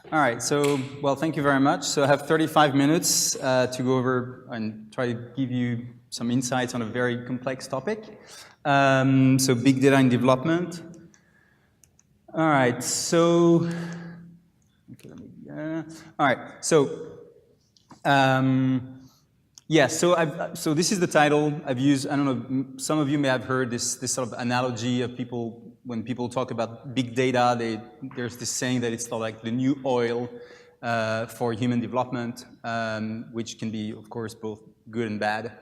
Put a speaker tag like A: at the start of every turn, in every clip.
A: All right, so, well, thank you very much. So I have 35 minutes to go over and try to give you some insights on a very complex topic. So big data in development. All right, so, okay, all right, so, yeah, so this is the title I've used. I don't know, some of you may have heard this sort of analogy of people, when people talk about big data, there's this saying that it's sort of like the new oil for human development, which can be, of course, both good and bad,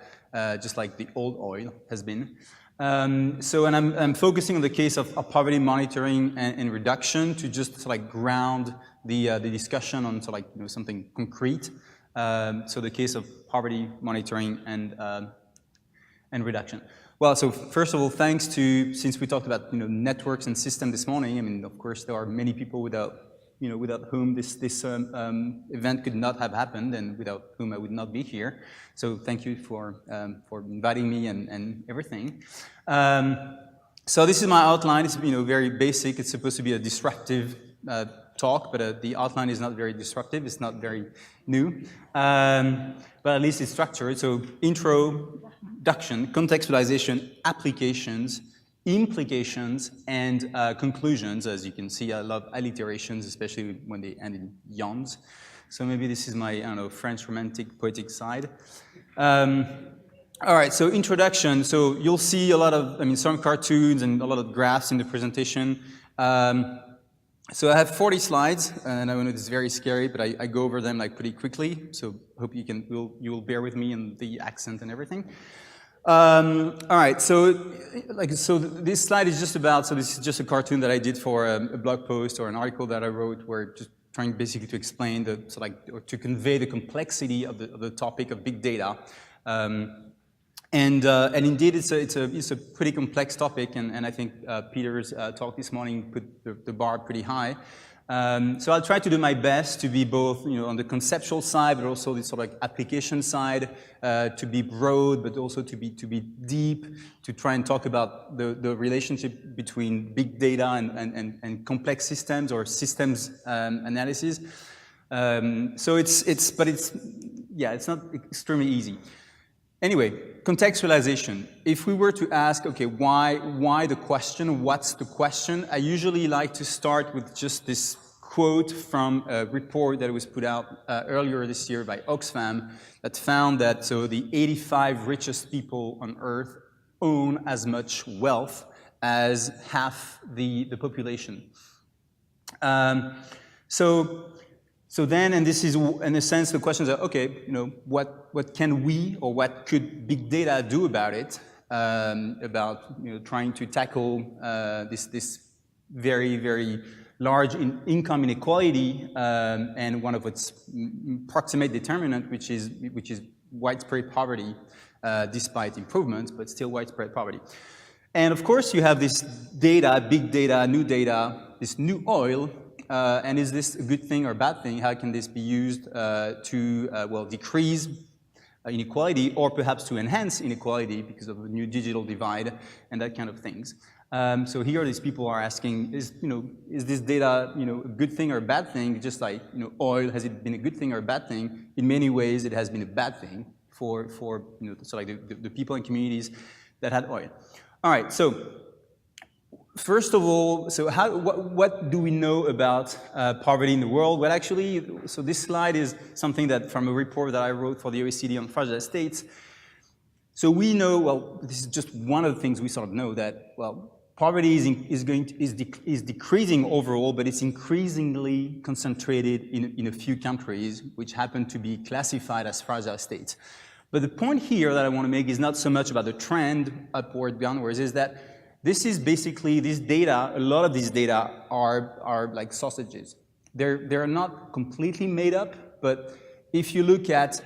A: just like the old oil has been. And I'm focusing on the case of poverty monitoring and reduction to just sort of like ground the discussion on sort of like, something concrete. So the case of poverty monitoring and reduction. Well, so first of all, thanks to, since we talked about networks and systems this morning, I mean, of course, there are many people without whom this event could not have happened, and without whom I would not be here. So thank you for inviting me and everything. So this is my outline. It's very basic. It's supposed to be a disruptive talk, but the outline is not very disruptive. It's not very new, but at least it's structured. So introduction, contextualization, applications, implications, and conclusions. As you can see, I love alliterations, especially when they end in yons. So maybe this is my, I don't know, French romantic poetic side. All right, so introduction. So you'll see a lot of, some cartoons and a lot of graphs in the presentation. So I have 40 slides, and I know it's very scary, but I go over them like pretty quickly. So hope you will bear with me and the accent and everything. All right, so this slide is just about, so this is just a cartoon that I did for a blog post or an article that I wrote, where just trying basically to explain or to convey the complexity of the topic of big data. And indeed, it's a pretty complex topic, and I think Peter's talk this morning put the bar pretty high. So I'll try to do my best to be both, on the conceptual side, but also the sort of like application side, to be broad, but also to be deep, to try and talk about the relationship between big data and complex systems or systems analysis. So it's not extremely easy. Anyway, contextualization. If we were to ask, okay, why the question? What's the question? I usually like to start with just this quote from a report that was put out earlier this year by Oxfam that found that the 85 richest people on Earth own as much wealth as half the population. So then, and this is, in a sense, the question is, okay, what can we, or what could big data do about it, about trying to tackle this very, very large income inequality, and one of its proximate determinant, which is widespread poverty, despite improvements, but still widespread poverty. And of course, you have this data, big data, new data, this new oil. And is this a good thing or a bad thing? How can this be used to decrease inequality, or perhaps to enhance inequality because of a new digital divide and that kind of things? So here, these people are asking: is this data a good thing or a bad thing? Just like oil, has it been a good thing or a bad thing? In many ways, it has been a bad thing for the people and communities that had oil. All right, so. First of all, so what do we know about poverty in the world? Well, actually, so this slide is something that from a report that I wrote for the OECD on fragile states. So we know, well, this is just one of the things we sort of know, that, well, poverty is decreasing overall, but it's increasingly concentrated in a few countries, which happen to be classified as fragile states. But the point here that I want to make is not so much about the trend upward, downwards, is that this is basically, this data, a lot of these data are like sausages. They're not completely made up, but if you look at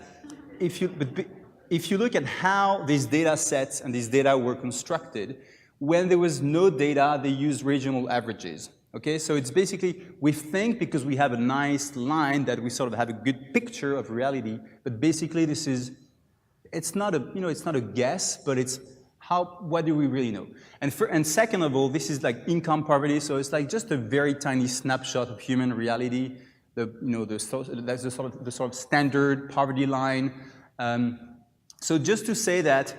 A: how these data sets and these data were constructed, when there was no data, they used regional averages. Okay, so it's basically, we think because we have a nice line that we sort of have a good picture of reality, but basically it's not a guess, but it's what do we really know? And second of all, this is like income poverty, so it's like just a very tiny snapshot of human reality. that's the sort of standard poverty line. So just to say that,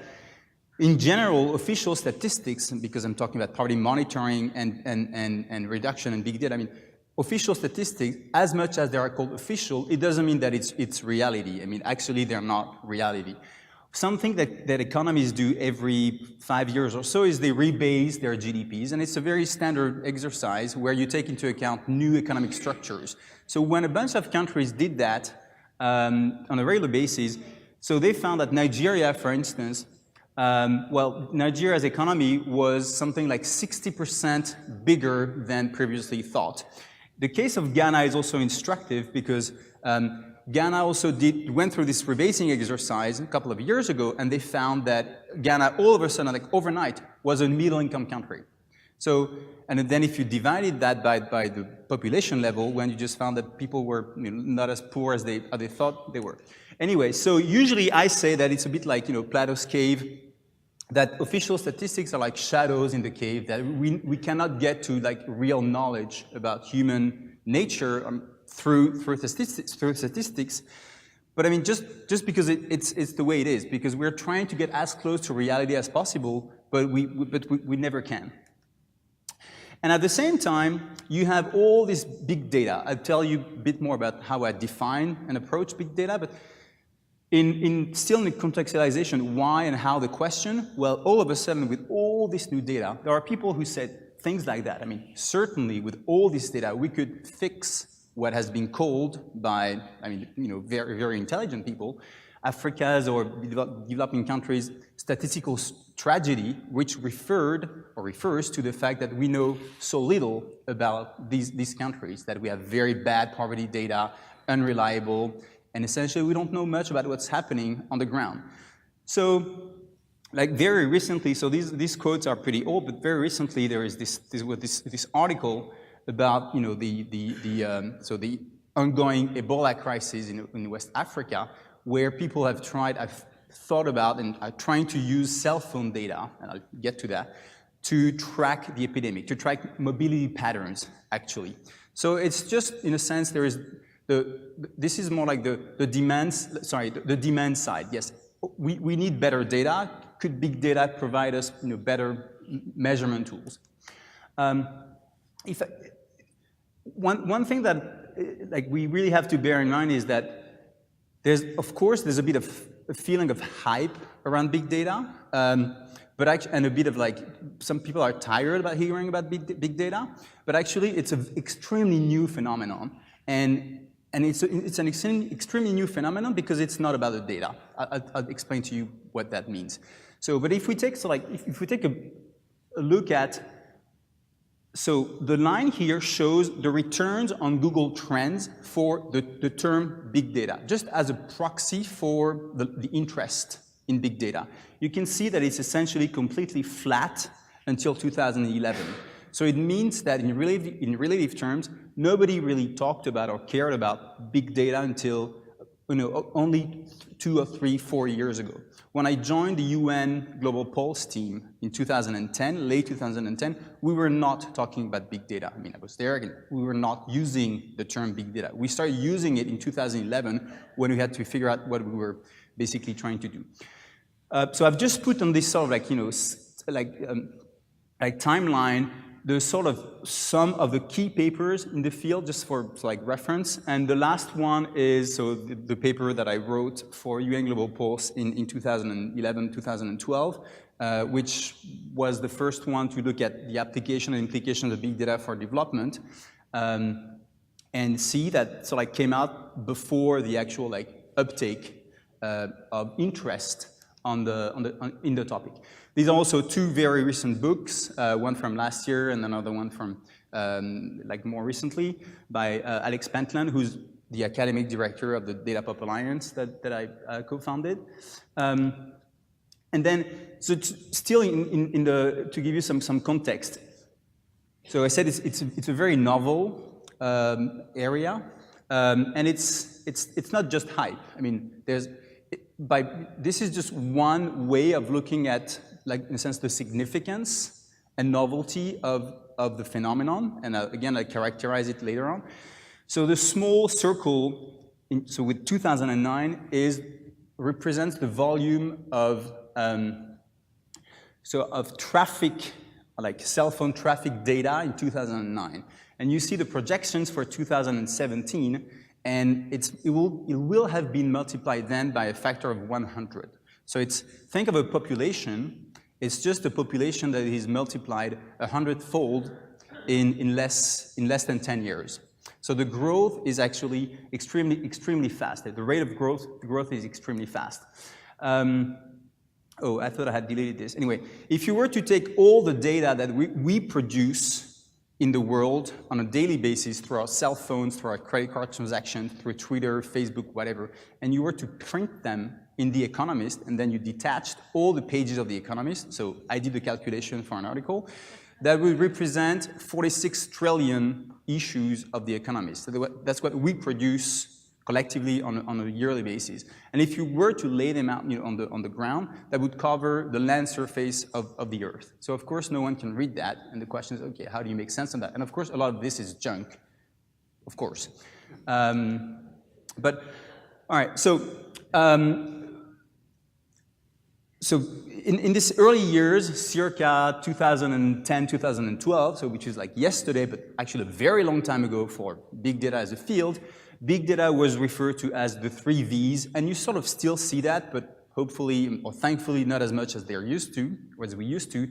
A: in general, official statistics, because I'm talking about poverty monitoring and reduction in big data, I mean, official statistics, as much as they are called official, it doesn't mean that it's reality. I mean, actually, they're not reality. Something that economies do every 5 years or so is they rebase their GDPs, and it's a very standard exercise where you take into account new economic structures. So when a bunch of countries did that on a regular basis, so they found that Nigeria, for instance, Nigeria's economy was something like 60% bigger than previously thought. The case of Ghana is also instructive because Ghana also went through this rebasing exercise a couple of years ago, and they found that Ghana, all of a sudden, like overnight, was a middle-income country. So, and then if you divided that by the population level, when you just found that people were not as poor as they thought they were. Anyway, so usually I say that it's a bit like Plato's cave, that official statistics are like shadows in the cave, that we cannot get to like real knowledge about human nature through statistics. But I mean, just because it's the way it is, because we're trying to get as close to reality as possible, but we never can. And at the same time, you have all this big data. I'll tell you a bit more about how I define and approach big data, but still in the contextualization, why and how the question, well, all of a sudden with all this new data, there are people who said things like that. I mean, certainly with all this data, we could fix what has been called by, very, very intelligent people, Africa's or developing countries' statistical tragedy, which refers to the fact that we know so little about these countries, that we have very bad poverty data, unreliable, and essentially we don't know much about what's happening on the ground. So, like very recently, so these quotes are pretty old, but very recently there is this article about the ongoing Ebola crisis in West Africa, where people have thought about and are trying to use cell phone data, and I'll get to that, to track the epidemic, to track mobility patterns, actually. So it's just, in a sense, this is more like the demand side. Yes, we need better data. Could big data provide us better measurement tools? One thing that we really have to bear in mind is that there's a bit of a feeling of hype around big data, but actually, and a bit of like, some people are tired about hearing about big data, but actually it's an extremely new phenomenon, and it's an extremely new phenomenon because it's not about the data. I'll explain to you what that means. So, but if we take a look at, so the line here shows the returns on Google Trends for the term big data, just as a proxy for the interest in big data. You can see that it's essentially completely flat until 2011. So it means that in relative terms, nobody really talked about or cared about big data until only 2 or 3, 4 years ago. When I joined the UN Global Pulse team in 2010, late 2010, we were not talking about big data. I mean, I was there, and we were not using the term big data. We started using it in 2011 when we had to figure out what we were basically trying to do. So I've just put on this sort of timeline the sort of some of the key papers in the field, just for reference. And the last one is the paper that I wrote for UN Global Pulse in 2011, 2012, which was the first one to look at the application and implications of big data for development, and see that came out before the actual uptake of interest in the topic. These are also 2 very recent books, one from last year and another one from more recently by Alex Pentland, who's the academic director of the Data Pop Alliance that I co-founded. And then, so still to give you some context. So I said it's a very novel area, and it's not just hype. I mean, this is just one way of looking at, in a sense, the significance and novelty of the phenomenon, and again, I characterize it later on. So the small circle, so with 2009, represents the volume of traffic, like cell phone traffic data in 2009. And you see the projections for 2017, and it will have been multiplied then by a factor of 100. So think of a population. It's just a population that is multiplied 100-fold in less than 10 years. So the growth is actually extremely fast. The rate of growth is extremely fast. Oh, I thought I had deleted this. Anyway, if you were to take all the data that we produce in the world on a daily basis through our cell phones, through our credit card transactions, through Twitter, Facebook, whatever, and you were to print them in The Economist, and then you detached all the pages of The Economist, so I did the calculation for an article, that would represent 46 trillion issues of The Economist. So that's what we produce collectively on a yearly basis. And if you were to lay them out on the ground, that would cover the land surface of the Earth. So of course no one can read that, and the question is, okay, how do you make sense of that? And of course a lot of this is junk, of course. But all right, so in these early years, circa 2010, 2012, so which is like yesterday, but actually a very long time ago for big data as a field, big data was referred to as the 3 V's, and you sort of still see that, but hopefully or thankfully not as much as they're used to, or as we used to.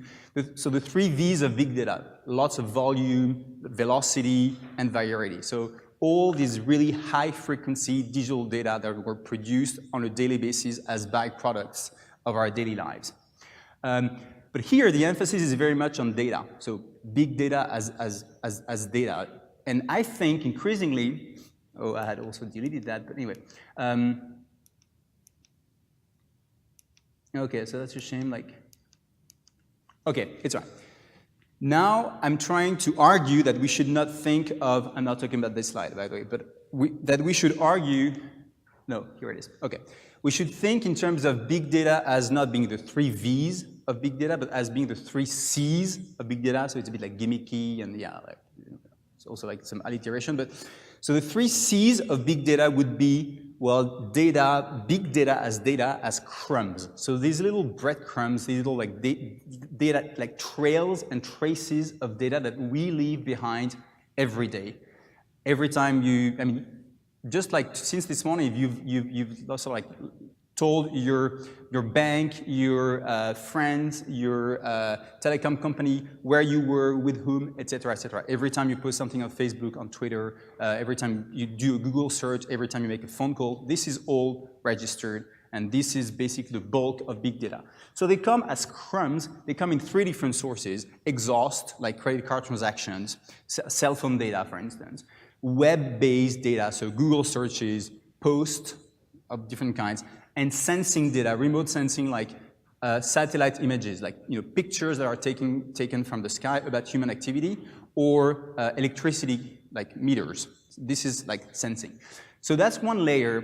A: So the 3 V's of big data, lots of volume, velocity, and virality. So all these really high frequency digital data that were produced on a daily basis as byproducts of our daily lives. But here the emphasis is very much on data, so big data as data. And I think increasingly, oh, I had also deleted that, but anyway. Okay, so that's a shame, like, okay, it's all right. Now I'm trying to argue that we should not think of, I'm not talking about this slide, by the way, but that we should argue, no, here it is, okay. We should think in terms of big data as not being the 3 V's of big data, but as being the 3 C's of big data, so it's a bit like gimmicky, and yeah, like, it's also like some alliteration, but so the 3 C's of big data would be, well, big data as crumbs. So these little breadcrumbs, these little like data, like trails and traces of data that we leave behind every day. Every time I mean, just like since this morning, you've also like told your bank, your friends, your telecom company where you were, with whom, etc., etc. Every time you post something on Facebook, on Twitter, every time you do a Google search, every time you make a phone call, this is all registered, and this is basically the bulk of big data. So they come as crumbs. They come in 3 different sources: exhaust, like credit card transactions, cell phone data, for instance, web-based data, so Google searches, posts of different kinds, and sensing data, remote sensing, like satellite images, like pictures that are taken from the sky about human activity, or electricity, like meters. This is like sensing. So that's one layer,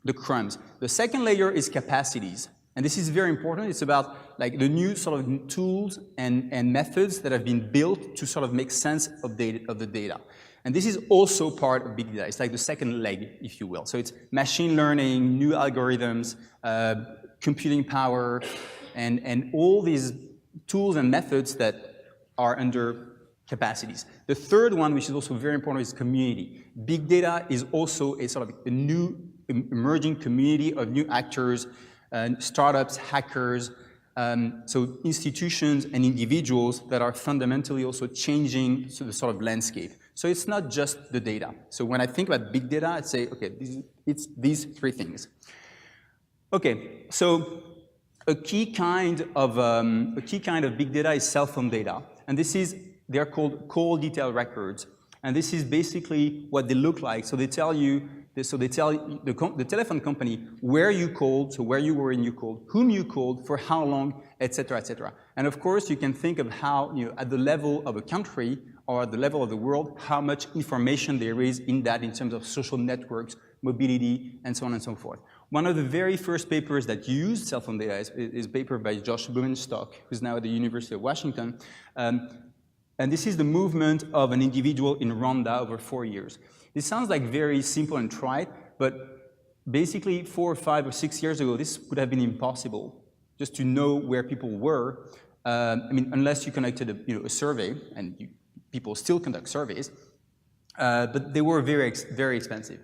A: the crumbs. The second layer is capacities, and this is very important. It's about like the new sort of tools and methods that have been built to sort of make sense of the data. And this is also part of big data. It's like the second leg, if you will. So it's machine learning, new algorithms, computing power, and all these tools and methods that are under capacities. The third one, which is also very important, is community. Big data is also a sort of a new emerging community of new actors, startups, hackers, so institutions and individuals that are fundamentally also changing the sort of landscape. So it's not just the data. So when I think about big data, I'd say, okay, it's these 3 things. Okay, so a key kind of big data is cell phone data, and they're called call detail records, and this is basically what they look like. So they tell you. So they tell the telephone company where you called, so where you were and you called, whom you called, for how long, etc., etc. And of course, you can think of how, at the level of a country or at the level of the world, how much information there is in that in terms of social networks, mobility, and so on and so forth. One of the very first papers that used cell phone data is a paper by Josh Blumenstock, who's now at the University of Washington. And this is the movement of an individual in Rwanda over 4 years. This sounds like very simple and trite, but basically 4 or 5 or 6 years ago, this would have been impossible, just to know where people were. I mean, unless you conducted a survey, and people still conduct surveys, but they were very expensive.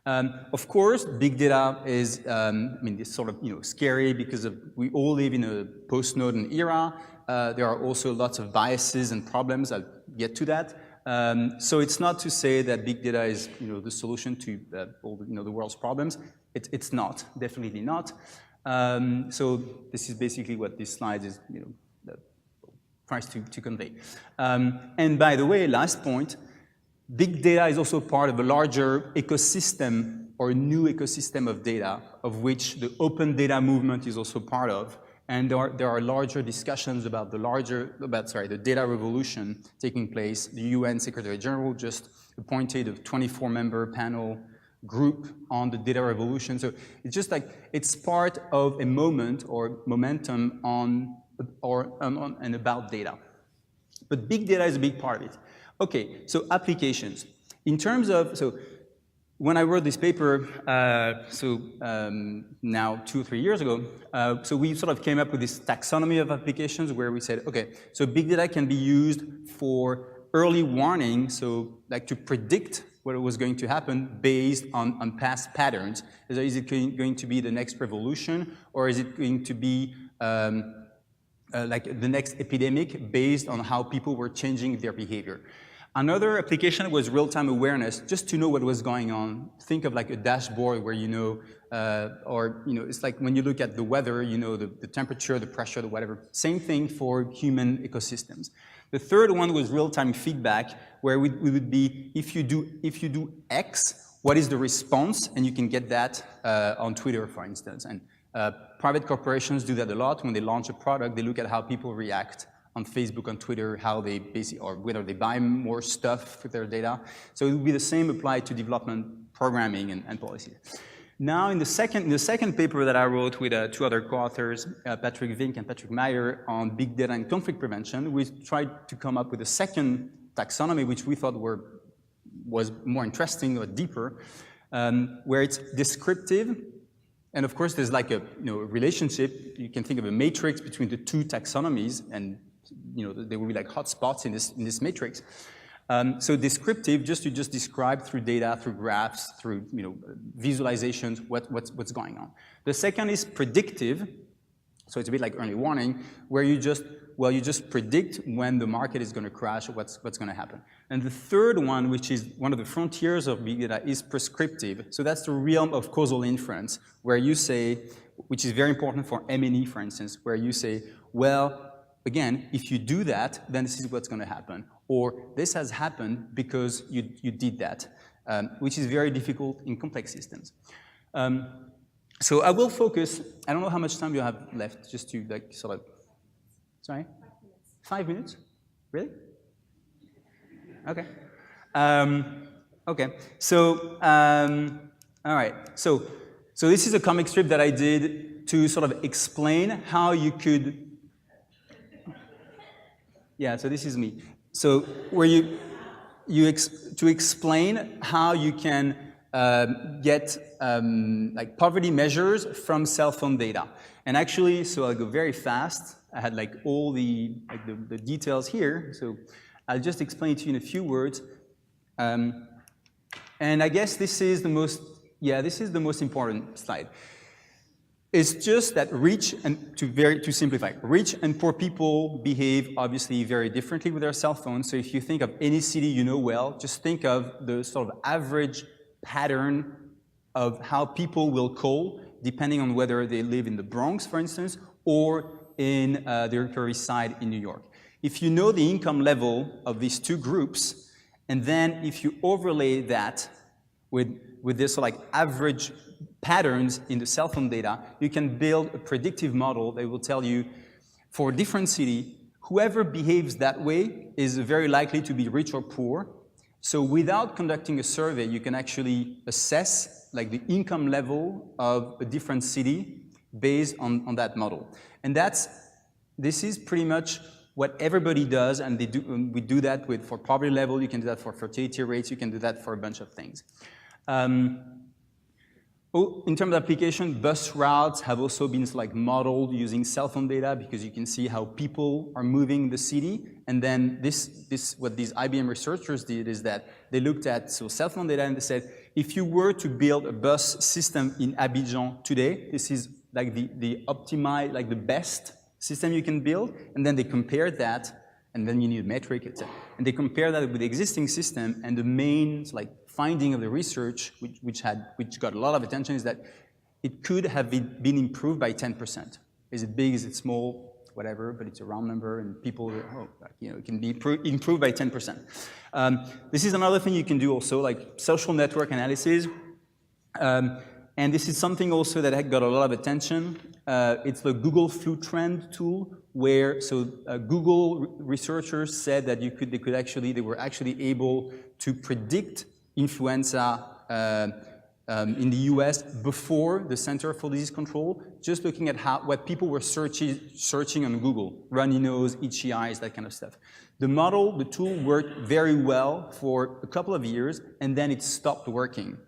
A: Of course, big data is, I mean, it's sort of scary because we all live in a post-Snowden era. There are also lots of biases and problems. I'll get to that. So it's not to say that big data is the solution to all the world's problems. It's not, definitely not. So this is basically what this slide is tries to convey. And by the way, last point. Big data is also part of a larger ecosystem or a new ecosystem of data, of which the open data movement is also part of. And there are larger discussions about the data revolution taking place. The UN Secretary General just appointed a 24-member panel group on the data revolution. So it's just like it's part of a moment or momentum on and about data. But big data is a big part of it. Okay, so applications. In terms of, so when I wrote this paper, now 2 or 3 years ago, so we sort of came up with this taxonomy of applications where we said, okay, so big data can be used for early warning, so like to predict what was going to happen based on past patterns. So is it going to be the next revolution, or is it going to be like the next epidemic based on how people were changing their behavior? Another application was real-time awareness, just to know what was going on. Think of like a dashboard where it's like when you look at the weather, the temperature, the pressure, the whatever. Same thing for human ecosystems. The third one was real-time feedback, where we would be, if you do X, what is the response? And you can get that on Twitter, for instance. And private corporations do that a lot. When they launch a product, they look at how people react on Facebook, on Twitter, how they or whether they buy more stuff with their data. So it would be the same applied to development, programming, and policy. Now, in the second paper that I wrote with 2 other co-authors, Patrick Vink and Patrick Meyer, on big data and conflict prevention, we tried to come up with a second taxonomy, which we thought was more interesting or deeper, where it's descriptive. And of course, there's like a relationship. You can think of a matrix between the 2 taxonomies, and there will be like hotspots in this matrix. So descriptive, just to describe through data, through graphs, through visualizations what's going on. The second is predictive, so it's a bit like early warning, where you just predict when the market is going to crash, or what's going to happen. And the third one, which is one of the frontiers of big data, is prescriptive. So that's the realm of causal inference, where you say, which is very important for M&E, for instance, where you say, well, again, if you do that, then this is what's going to happen. Or this has happened because you did that, which is very difficult in complex systems. So I will focus, I don't know how much time you have left, just to like sort of, sorry? 5 minutes. 5 minutes? Really? Okay. Okay, so, all right. So this is a comic strip that I did to sort of explain how you could, yeah, so this is me. So where to explain how you can get like poverty measures from cell phone data. And actually, so I'll go very fast. I had like all the details here. So I'll just explain it to you in a few words. And I guess this is the most important slide. It's just that rich and to simplify, rich and poor people behave obviously very differently with their cell phones. So if you think of any city you know well, just think of the sort of average pattern of how people will call, depending on whether they live in the Bronx, for instance, or in the Upper East Side in New York. If you know the income level of these 2 groups, and then if you overlay that with this like average patterns in the cell phone data, you can build a predictive model that will tell you, for a different city, whoever behaves that way is very likely to be rich or poor. So without conducting a survey, you can actually assess like the income level of a different city based on that model. And this is pretty much what everybody does, and we do that for poverty level, you can do that for fertility rates, you can do that for a bunch of things. In terms of application, bus routes have also been modeled using cell phone data, because you can see how people are moving in the city. And then what these IBM researchers did is that they looked at cell phone data and they said, if you were to build a bus system in Abidjan today, this is the optimized, the best system you can build. And then they compared that, and then you need a metric, etc. And they compare that with the existing system, and the main finding of the research, which got a lot of attention, is that it could have been improved by 10%. Is it big? Is it small? Whatever, but it's a round number, and people, it can be improved by 10%. This is another thing you can do also, social network analysis. And this is something also that got a lot of attention. It's the Google Flu Trend tool, where Google researchers said that they were actually able to predict influenza in the US before the Center for Disease Control, just looking at what people were searching on Google, runny nose, itchy eyes, that kind of stuff. The tool worked very well for a couple of years, and then it stopped working,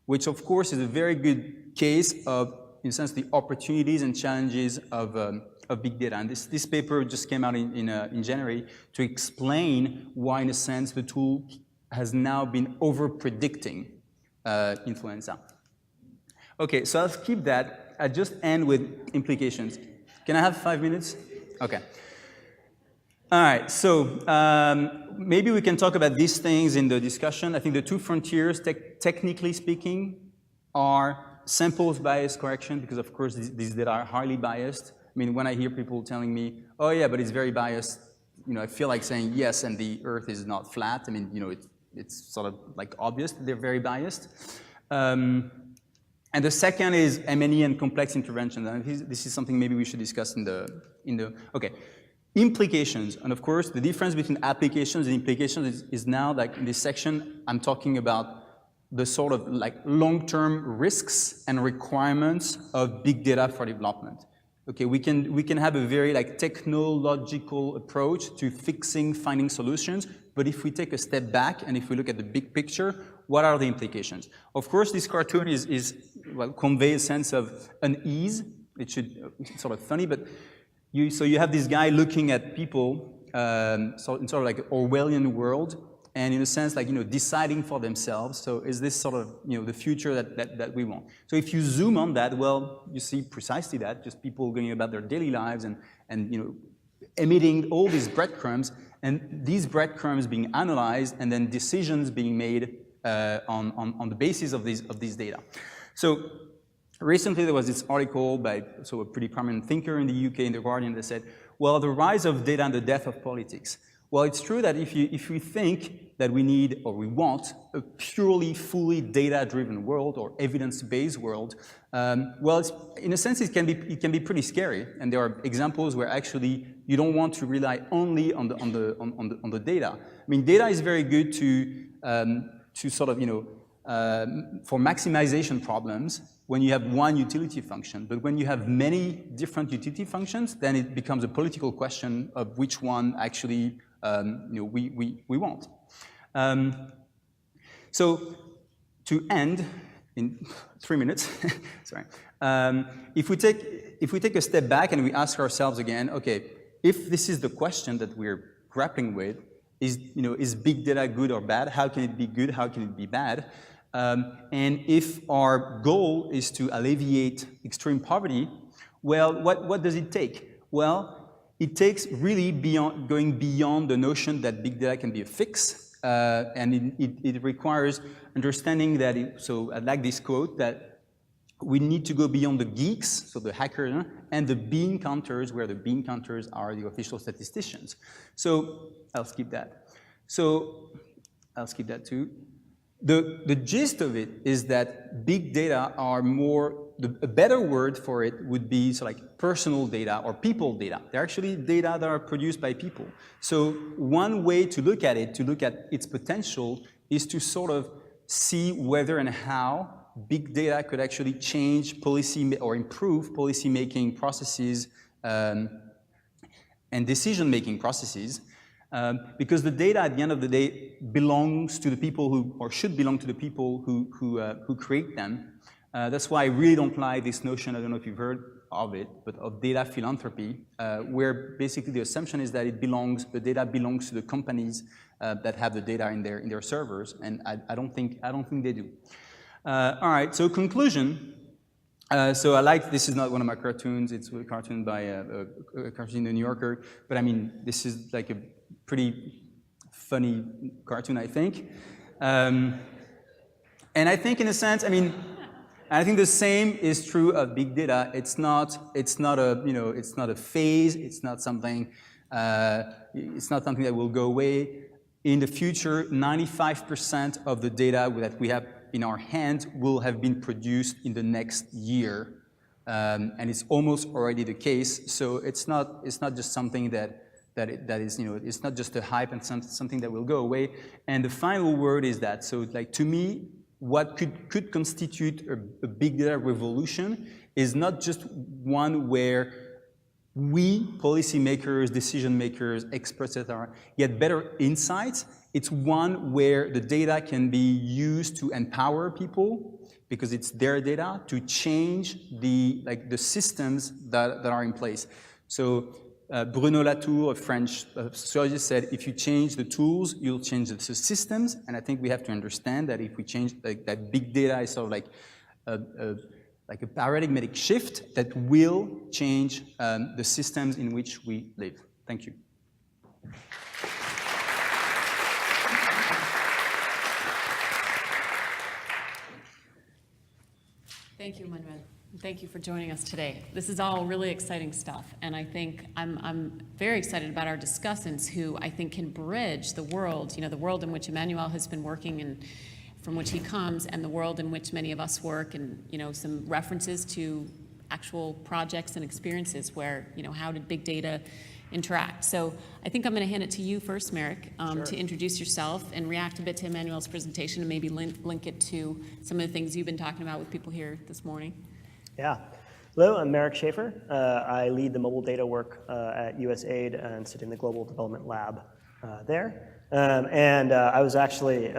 A: which of course is a very good case of, in a sense, the opportunities and challenges of big data. And this paper just came out in January to explain why, in a sense, the tool has now been over-predicting influenza. Okay, so I'll skip that. I'll just end with implications. Can I have 5 minutes? Okay. All right, so maybe we can talk about these things in the discussion. I think the two frontiers, technically speaking, are samples bias correction, because of course these data are highly biased. I mean, when I hear people telling me, oh yeah, but it's very biased, I feel like saying yes, and the Earth is not flat. I mean, it's sort of obvious that they're very biased. And the second is M&E and complex interventions. And this is something maybe we should discuss okay. Implications, and of course, the difference between applications and implications is now, in this section, I'm talking about the sort of long-term risks and requirements of big data for development. Okay, we can have a very technological approach to finding solutions, but if we take a step back and if we look at the big picture, what are the implications? Of course, this cartoon conveys a sense of unease. It's sort of funny, but so you have this guy looking at people, in sort of Orwellian world, and in a sense, deciding for themselves. So is this sort of, the future that we want? So if you zoom on that, well, you see precisely that, just people going about their daily lives and emitting all these breadcrumbs, and these breadcrumbs being analyzed, and then decisions being made on the basis of these data. So recently there was this article by a pretty prominent thinker in the UK, in The Guardian, that said, well, the rise of data and the death of politics. Well, it's true that if we think that we need or we want a purely, fully data-driven world or evidence-based world, well, in a sense, it can be pretty scary. And there are examples where actually you don't want to rely only on the data. I mean, data is very good to sort of for maximization problems when you have one utility function, but when you have many different utility functions, then it becomes a political question of which one actually we want. So to end in 3 minutes, sorry. If we take a step back and we ask ourselves again, okay, if this is the question that we're grappling with, is big data good or bad? How can it be good? How can it be bad? And if our goal is to alleviate extreme poverty, well, what does it take? Well, it takes really going beyond the notion that big data can be a fix, and it requires understanding that, so I like this quote, that we need to go beyond the geeks, so the hackers, and the bean counters, where the bean counters are the official statisticians. So I'll skip that. So I'll skip that too. The gist of it is that big data are more, a better word for it would be personal data or people data. They're actually data that are produced by people. So one way to look at it, to look at its potential, is to sort of see whether and how big data could actually change policy or improve policy-making processes and decision-making processes, because the data at the end of the day belongs to the people who, or should belong to the people who create them. That's why I really don't like this notion, I don't know if you've heard of it, but of data philanthropy, where basically the assumption is that the data belongs to the companies that have the data in their servers, and I don't think they do. All right, so conclusion. So I like, this is not one of my cartoons, it's a cartoon by a cartoon in the New Yorker, but I mean, this is like a pretty funny cartoon, I think. And I think in a sense, I mean, I think the same is true of big data. It's not a phase, it's not something that will go away. In the future, 95% of the data that we have in our hands will have been produced in the next year, and it's almost already the case. So it's not just something that is, it's not just a hype and something that will go away. And the final word is that. So like to me, what could constitute a big data revolution is not just one where we, policymakers, decision makers, experts, etc., get better insights. It's one where the data can be used to empower people, because it's their data, to change the systems that are in place. So Bruno Latour, a French sociologist, said, if you change the tools, you'll change the systems. And I think we have to understand that if we change, that big data is sort of like a paradigmatic shift that will change the systems in which we live. Thank you.
B: Thank you, Emmanuel. Thank you for joining us today. This is all really exciting stuff, and I think I'm very excited about our discussants who I think can bridge the world, the world in which Emmanuel has been working and from which he comes, and the world in which many of us work, and some references to actual projects and experiences where, how did big data interact. So I think I'm going to hand it to you first, Merrick,
C: Sure.
B: to introduce yourself and react a bit to Emmanuel's presentation and maybe link it to some of the things you've been talking about with people here this morning.
C: Yeah. Hello, I'm Merrick Schaefer. I lead the mobile data work at USAID and sit in the Global Development Lab there. I was actually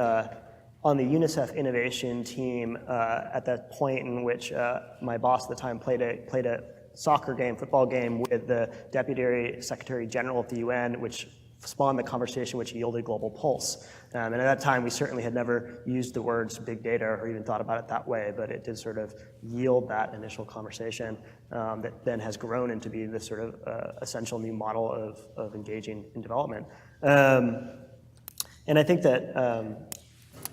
C: on the UNICEF innovation team at that point in which my boss at the time played a football game with the Deputy Secretary General of the UN, which spawned the conversation which yielded Global Pulse. And at that time, we certainly had never used the words big data or even thought about it that way, but it did sort of yield that initial conversation that then has grown into be this sort of essential new model of engaging in development. And I think that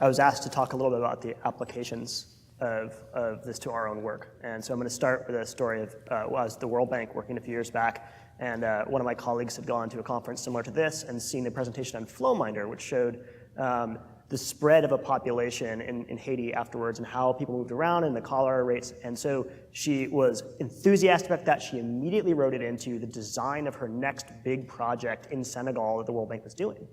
C: I was asked to talk a little bit about the applications of this to our own work. And so I'm going to start with a story of was the World Bank working a few years back, and one of my colleagues had gone to a conference similar to this and seen a presentation on FlowMinder, which showed the spread of a population in Haiti afterwards and how people moved around and the cholera rates. And so she was enthusiastic about that. She immediately wrote it into the design of her next big project in Senegal that the World Bank was doing.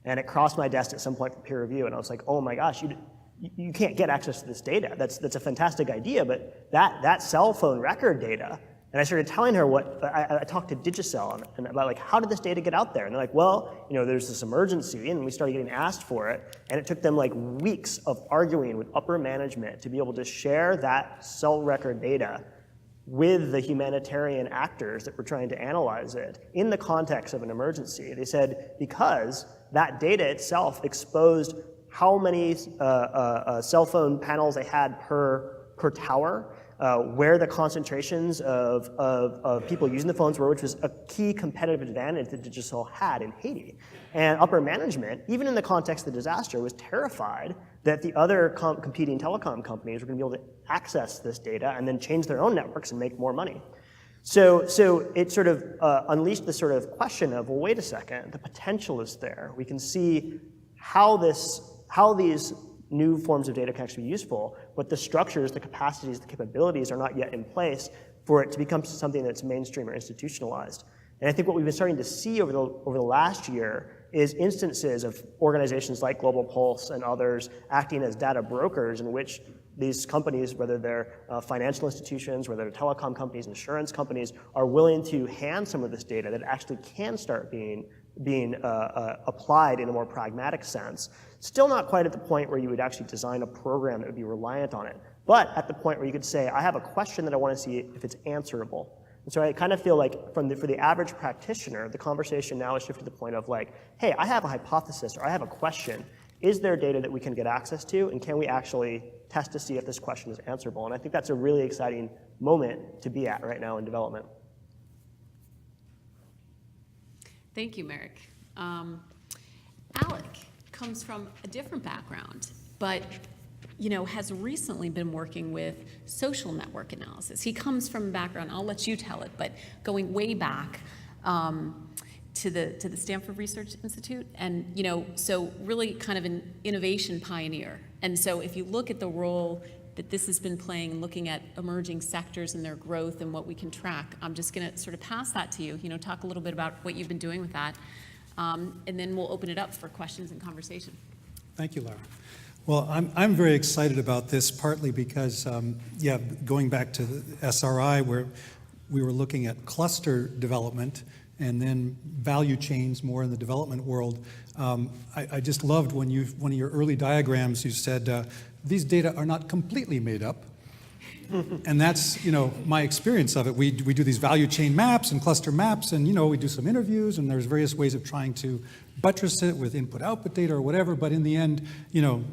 C: And it crossed my desk at some point for peer review, and I was like, oh my gosh, you can't get access to this data. That's a fantastic idea, but that cell phone record data, and I started telling her I talked to Digicel and about like, how did this data get out there? And they're like, well, there's this emergency, and we started getting asked for it, and it took them like weeks of arguing with upper management to be able to share that cell record data with the humanitarian actors that were trying to analyze it in the context of an emergency. They said because that data itself exposed how many cell phone panels they had per tower, where the concentrations of people using the phones were, which was a key competitive advantage that Digicel had in Haiti. And upper management, even in the context of the disaster, was terrified that the other competing telecom companies were going to be able to access this data and then change their own networks and make more money. So it sort of unleashed this sort of question of, well, wait a second, the potential is there. We can see how these new forms of data can actually be useful, but the structures, the capacities, the capabilities are not yet in place for it to become something that's mainstream or institutionalized. And I think what we've been starting to see over the last year is instances of organizations like Global Pulse and others acting as data brokers in which these companies, whether they're financial institutions, whether they're telecom companies, insurance companies, are willing to hand some of this data that actually can start being applied in a more pragmatic sense. Still not quite at the point where you would actually design a program that would be reliant on it, but at the point where you could say, I have a question that I want to see if it's answerable. And so I kind of feel like for the average practitioner, the conversation now has shifted to the point of like, hey, I have a hypothesis or I have a question. Is there data that we can get access to, and can we actually test to see if this question is answerable? And I think that's a really exciting moment to be at right now in development.
B: Thank you, Merrick. Alec comes from a different background, but has recently been working with social network analysis. He comes from a background, I'll let you tell it, but going way back to the Stanford Research Institute, and so really kind of an innovation pioneer. And so if you look at the role that this has been playing, looking at emerging sectors and their growth and what we can track, I'm just going to sort of pass that to you. Talk a little bit about what you've been doing with that, and then we'll open it up for questions and conversation.
D: Thank you, Laura. Well, I'm very excited about this, partly because, going back to the SRI, where we were looking at cluster development and then value chains more in the development world. I just loved when one of your early diagrams, you said, these data are not completely made up. And that's, my experience of it. We do these value chain maps and cluster maps, and, we do some interviews, and there's various ways of trying to buttress it with input-output data or whatever, but in the end,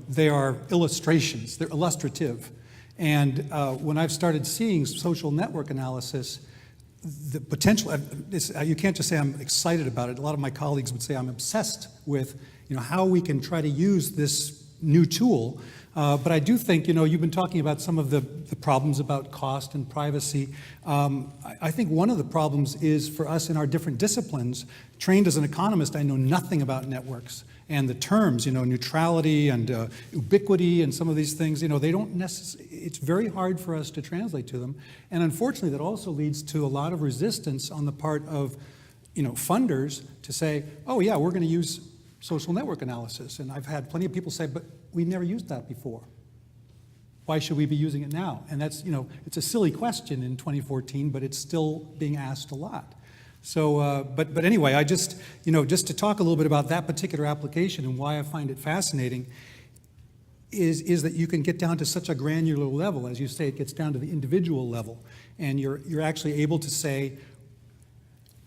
D: they are illustrations. They're illustrative. And when I've started seeing social network analysis, the potential, you can't just say I'm excited about it. A lot of my colleagues would say I'm obsessed with, how we can try to use this new tool. But I do think, you've been talking about some of the problems about cost and privacy. I think one of the problems is for us in our different disciplines. Trained as an economist, I know nothing about networks. And the terms, neutrality and ubiquity and some of these things, they don't necessarily, it's very hard for us to translate to them. And unfortunately, that also leads to a lot of resistance on the part of, funders to say, oh yeah, we're going to use social network analysis. And I've had plenty of people say, but we never used that before. Why should we be using it now? And that's, it's a silly question in 2014, but it's still being asked a lot. So, but anyway, I just, just to talk a little bit about that particular application and why I find it fascinating is that you can get down to such a granular level. As you say, it gets down to the individual level. And you're actually able to say,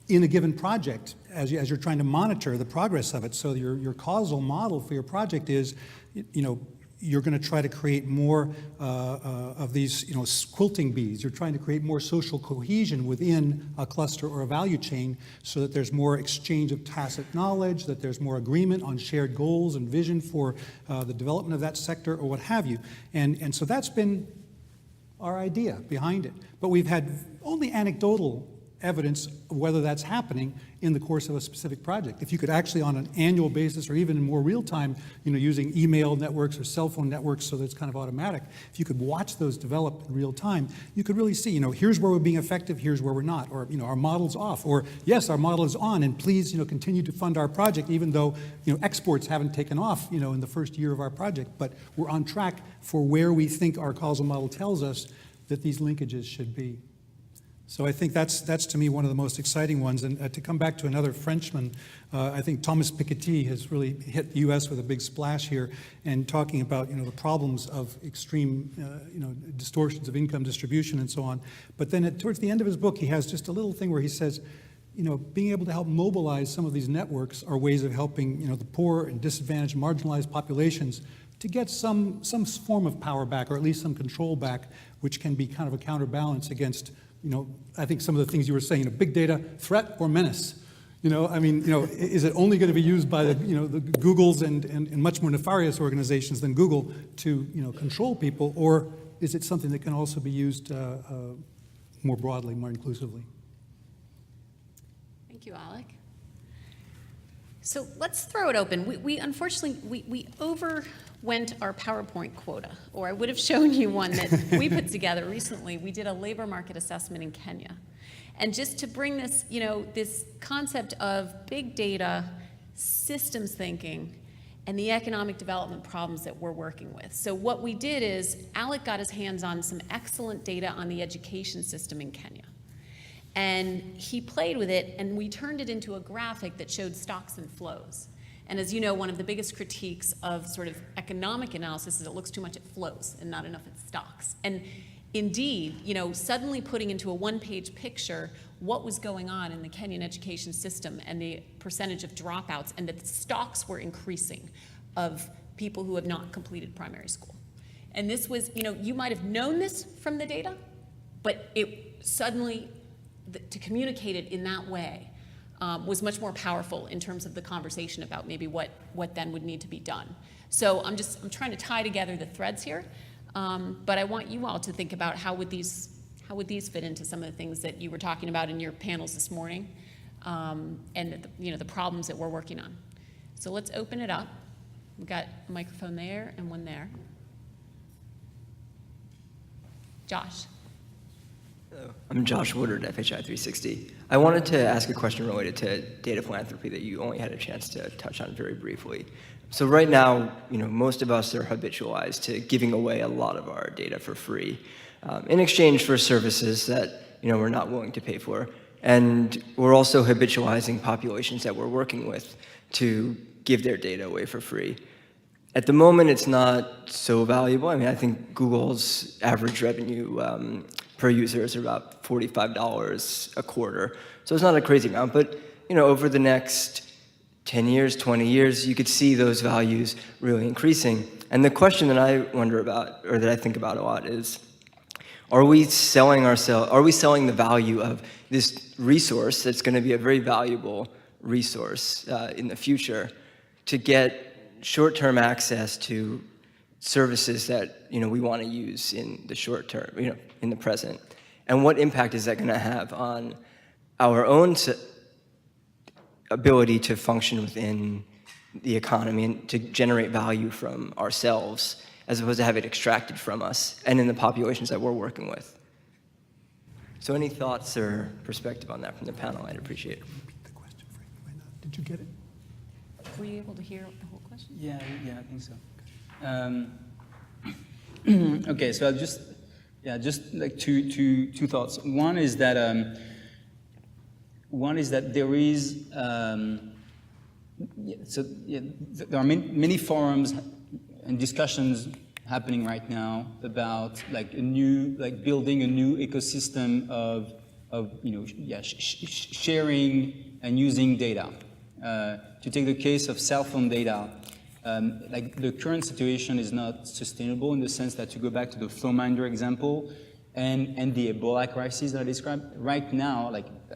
D: in a given project, as you're trying to monitor the progress of it. So your causal model for your project is, you're going to try to create more of these, quilting bees. You're trying to create more social cohesion within a cluster or a value chain so that there's more exchange of tacit knowledge, that there's more agreement on shared goals and vision for the development of that sector or what have you. And so that's been our idea behind it. But we've had only anecdotal evidence of whether that's happening in the course of a specific project. If you could actually, on an annual basis or even in more real time, using email networks or cell phone networks so that it's kind of automatic, if you could watch those develop in real time, you could really see, here's where we're being effective, here's where we're not, or, our model's off, or yes, our model is on, and please, continue to fund our project, even though, exports haven't taken off, in the first year of our project, but we're on track for where we think our causal model tells us that these linkages should be. So I think that's to me one of the most exciting ones. And to come back to another Frenchman, I think Thomas Piketty has really hit the U.S. with a big splash here, and talking about the problems of extreme distortions of income distribution and so on. But then towards the end of his book, he has just a little thing where he says, being able to help mobilize some of these networks are ways of helping the poor and disadvantaged, marginalized populations to get some form of power back, or at least some control back, which can be kind of a counterbalance against. I think some of the things you were saying, big data, threat or menace. Is it only going to be used by the Googles and much more nefarious organizations than Google to, control people, or is it something that can also be used more broadly, more inclusively?
B: Thank you, Alec. So let's throw it open. We unfortunately, we overwent our PowerPoint quota, or I would have shown you one that we put together recently. We did a labor market assessment in Kenya. And just to bring this, this concept of big data, systems thinking, and the economic development problems that we're working with. So what we did is Alec got his hands on some excellent data on the education system in Kenya. And he played with it, and we turned it into a graphic that showed stocks and flows. And as you know, one of the biggest critiques of sort of economic analysis is it looks too much at flows and not enough at stocks. And indeed, you know, suddenly putting into a one-page picture what was going on in the Kenyan education system and the percentage of dropouts, and that the stocks were increasing of people who have not completed primary school. And this was, you know, you might have known this from the data, but it suddenly, to communicate it in that way, was much more powerful in terms of the conversation about maybe what then would need to be done. So I'm trying to tie together the threads here, but I want you all to think about how would these fit into some of the things that you were talking about in your panels this morning, and the problems that we're working on. So let's open it up. We've got a microphone there and one there. Josh.
E: I'm Josh Woodard, FHI 360. I wanted to ask a question related to data philanthropy that you only had a chance to touch on very briefly. So right now, you know, most of us are habitualized to giving away a lot of our data for free in exchange for services that, you know, we're not willing to pay for. And we're also habitualizing populations that we're working with to give their data away for free. At the moment, it's not so valuable. I mean, I think Google's average revenue per user is about $45 a quarter. So it's not a crazy amount, but, you know, over the next 10 years, 20 years, you could see those values really increasing. And the question that I wonder about, or that I think about a lot, is, are we selling the value of this resource that's going to be a very valuable resource in the future to get short-term access to services that, you know, we want to use in the short term, you know, in the present? And what impact is that going to have on our own ability to function within the economy and to generate value from ourselves, as opposed to have it extracted from us and in the populations that we're working with? So any thoughts or perspective on that from the panel, I'd appreciate it.
D: Repeat the question, Frank. Why not? Did you get it?
B: Were you able to hear the whole question?
A: Yeah, I think so. Okay, so I'll just like two thoughts. One is that there is there are many forums and discussions happening right now about like building a new ecosystem of sharing and using data. To take the case of cell phone data, like the current situation is not sustainable in the sense that, to go back to the Flowminder example and the Ebola crisis that I described, right now,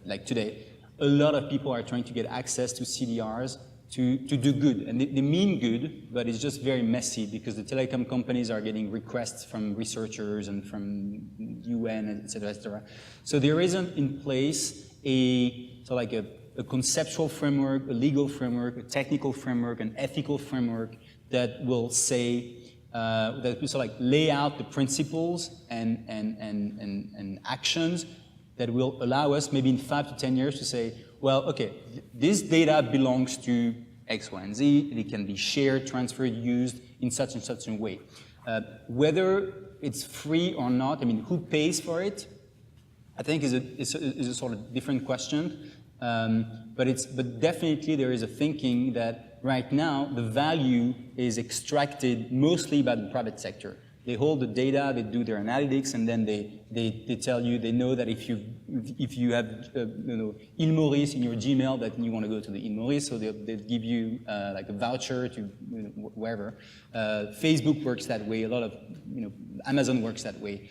A: like today, a lot of people are trying to get access to CDRs to do good. And they mean good, but it's just very messy because the telecom companies are getting requests from researchers and from UN, et cetera, et cetera. So there isn't in place a conceptual framework, a legal framework, a technical framework, an ethical framework that will say, that will sort of like lay out the principles and actions that will allow us maybe in 5 to 10 years to say, well, okay, this data belongs to X, Y, and Z, and it can be shared, transferred, used in such and such a way. Whether it's free or not, I mean, who pays for it, I think is a sort of different question. But definitely there is a thinking that right now the value is extracted mostly by the private sector. They hold the data, they do their analytics, and then they tell you, they know that if you have Île Maurice in your Gmail, that you want to go to the Île Maurice, so they give you like a voucher to wherever. Facebook works that way. A lot of Amazon works that way.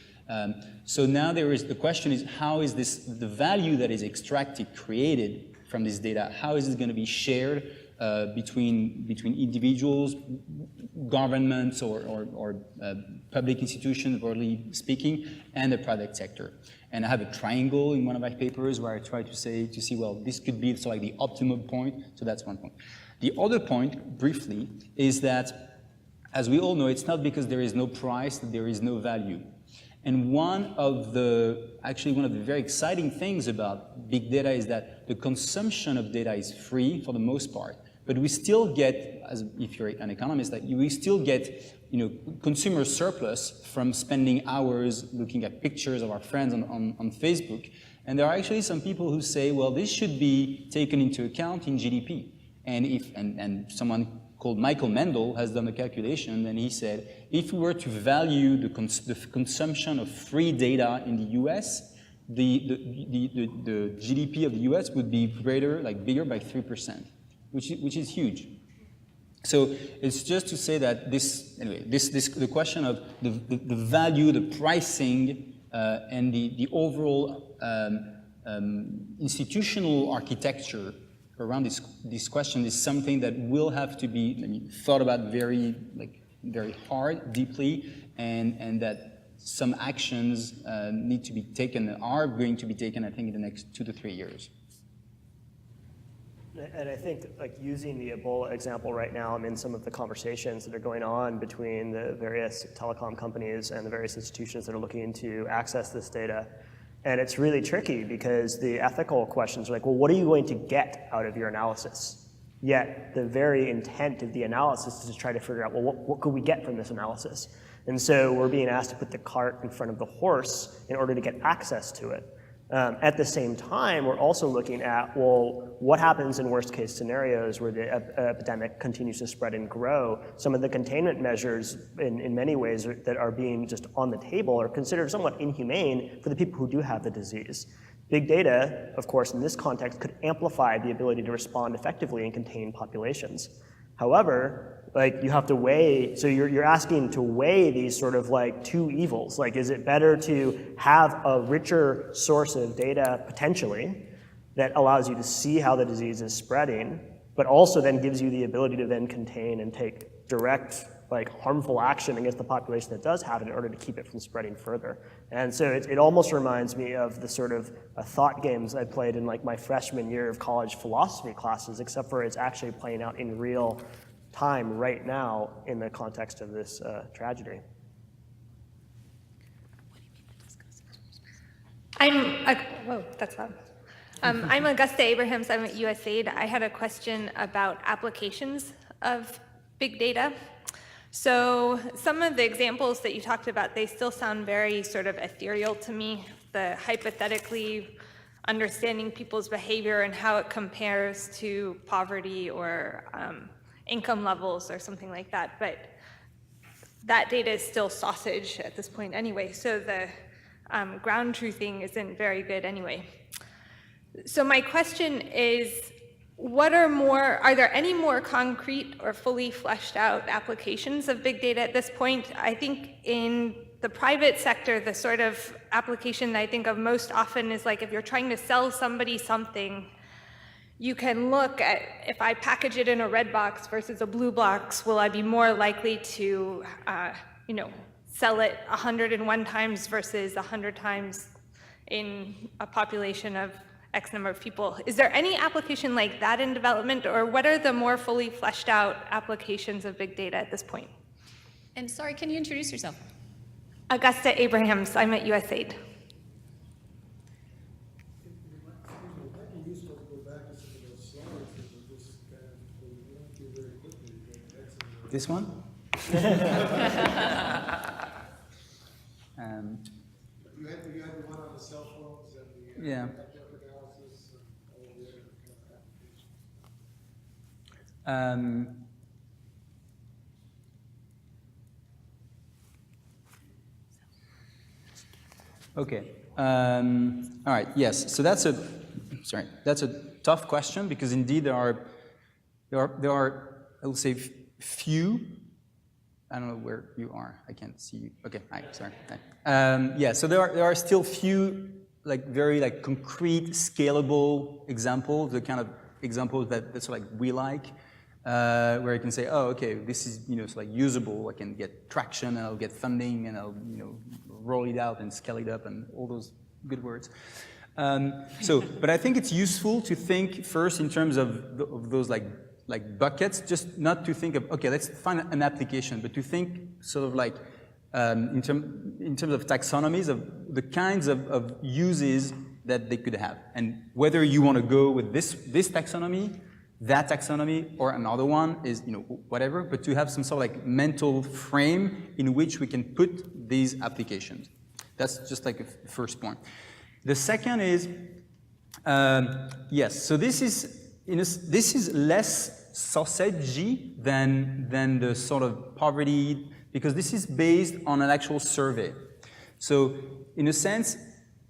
A: So now the question is, how is the value that is extracted, created from this data, how is it going to be shared between individuals, governments, or public institutions, broadly speaking, and the private sector? And I have a triangle in one of my papers where I try to see, well, this could be sort of like the optimal point. So that's one point. The other point, briefly, is that, as we all know, it's not because there is no price that there is no value. And one of the very exciting things about big data is that the consumption of data is free for the most part. but we still get, as if you're an economist, that we still get consumer surplus from spending hours looking at pictures of our friends on Facebook. And there are actually some people who say, well, this should be taken into account in GDP. And someone called Michael Mendel has done a calculation, and he said, if we were to value the consumption of free data in the US, the GDP of the US would be bigger by 3%, which is huge. So it's just to say that the question of the value, the pricing, and the overall institutional architecture around this question is something that will have to be thought about very hard, deeply, and that some actions need to be taken, are going to be taken, I think, in the next 2 to 3 years.
C: And I think, using the Ebola example right now, I'm in some of the conversations that are going on between the various telecom companies and the various institutions that are looking to access this data. And it's really tricky because the ethical questions are well, what are you going to get out of your analysis? Yet the very intent of the analysis is to try to figure out, well, what could we get from this analysis? And so we're being asked to put the cart in front of the horse in order to get access to it. At the same time, we're also looking at, well, what happens in worst case scenarios where the epidemic continues to spread and grow? Some of the containment measures in many ways that are being just on the table are considered somewhat inhumane for the people who do have the disease. Big data, of course, in this context, could amplify the ability to respond effectively and contain populations. However, you have to weigh, so you're asking to weigh these sort of two evils. Is it better to have a richer source of data potentially that allows you to see how the disease is spreading, but also then gives you the ability to then contain and take direct harmful action against the population that does have it in order to keep it from spreading further? And so it almost reminds me of the sort of thought games I played in my freshman year of college philosophy classes, except for it's actually playing out in real time right now in the context of this tragedy.
F: Whoa, that's loud. I'm Augusta Abrahams. I'm at USAID. I had a question about applications of big data. So some of the examples that you talked about, they still sound very sort of ethereal to me. The hypothetically understanding people's behavior and how it compares to poverty or income levels or something like that. But that data is still sausage at this point anyway. So the ground truthing isn't very good anyway. So my question is, are there any more concrete or fully fleshed out applications of big data at this point? I think in the private sector, the sort of application that I think of most often is if you're trying to sell somebody something, you can look at, if I package it in a red box versus a blue box, will I be more likely to, sell it 101 times versus 100 times in a population of X number of people? Is there any application like that in development, or what are the more fully fleshed out applications of big data at this point?
B: And sorry, can you introduce yourself?
F: Augusta Abrahams. I'm at USAID.
A: This one?
G: You had the one on the cell phones and the
A: Yeah.
G: network analysis and all the other applications.
A: Okay. All right. Yes. So that's a tough question because indeed there are I would say few. I don't know where you are. I can't see you. Okay. Hi. Sorry. Hi. Yeah. So there are still few very concrete, scalable examples, the kind of examples that's we like. Where I can say, oh, okay, this is it's usable. I can get traction, and I'll get funding, and I'll roll it out and scale it up, and all those good words. But I think it's useful to think first in terms of those buckets, just not to think of okay, let's find an application, but to think sort of in terms of taxonomies of the kinds of uses that they could have, and whether you want to go with this taxonomy that taxonomy or another one is, whatever, but to have some sort of like mental frame in which we can put these applications. That's just like a first point. The second is, yes, so this is less sausage-y than the sort of poverty, because this is based on an actual survey. So in a sense,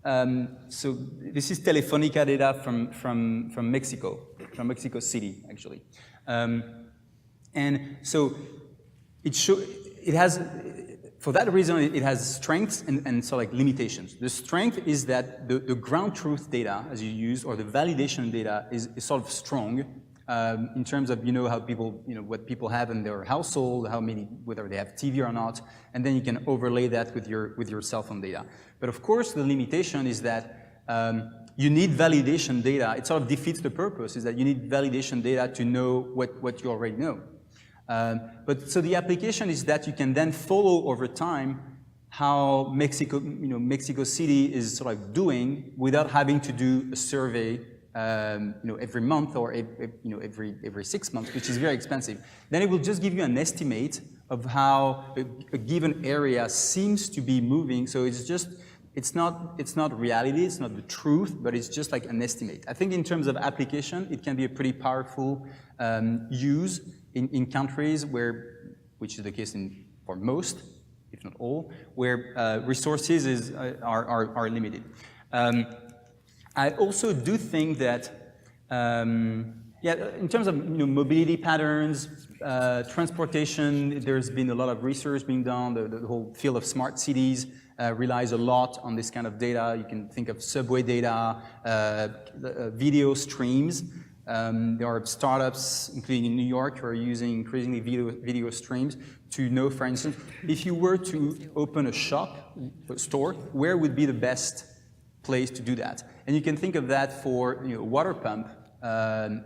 A: so this is Telefonica data from Mexico City, actually. And so it has, for that reason, it has strengths and so like limitations. The strength is that the ground truth data, as you use, or the validation data is sort of strong in terms of how people, what people have in their household, whether they have TV or not, and then you can overlay that with your cell phone data. But of course, the limitation is that you need validation data. It sort of defeats the purpose, is that you need validation data to know what you already know. But so the application is that you can then follow over time how Mexico City is sort of doing without having to do a survey, every month or every 6 months, which is very expensive. Then it will just give you an estimate of how a given area seems to be moving. So it's not reality, it's not the truth, but it's just like an estimate. I think in terms of application, it can be a pretty powerful use in countries which is the case for most, if not all, where resources are limited. I also do think that, in terms of mobility patterns, transportation, there's been a lot of research being done. The whole field of smart cities relies a lot on this kind of data. You can think of subway data, video streams. There are startups, including in New York, who are using increasingly video streams to know, for instance, if you were to open a store, where would be the best place to do that? And you can think of that for water pump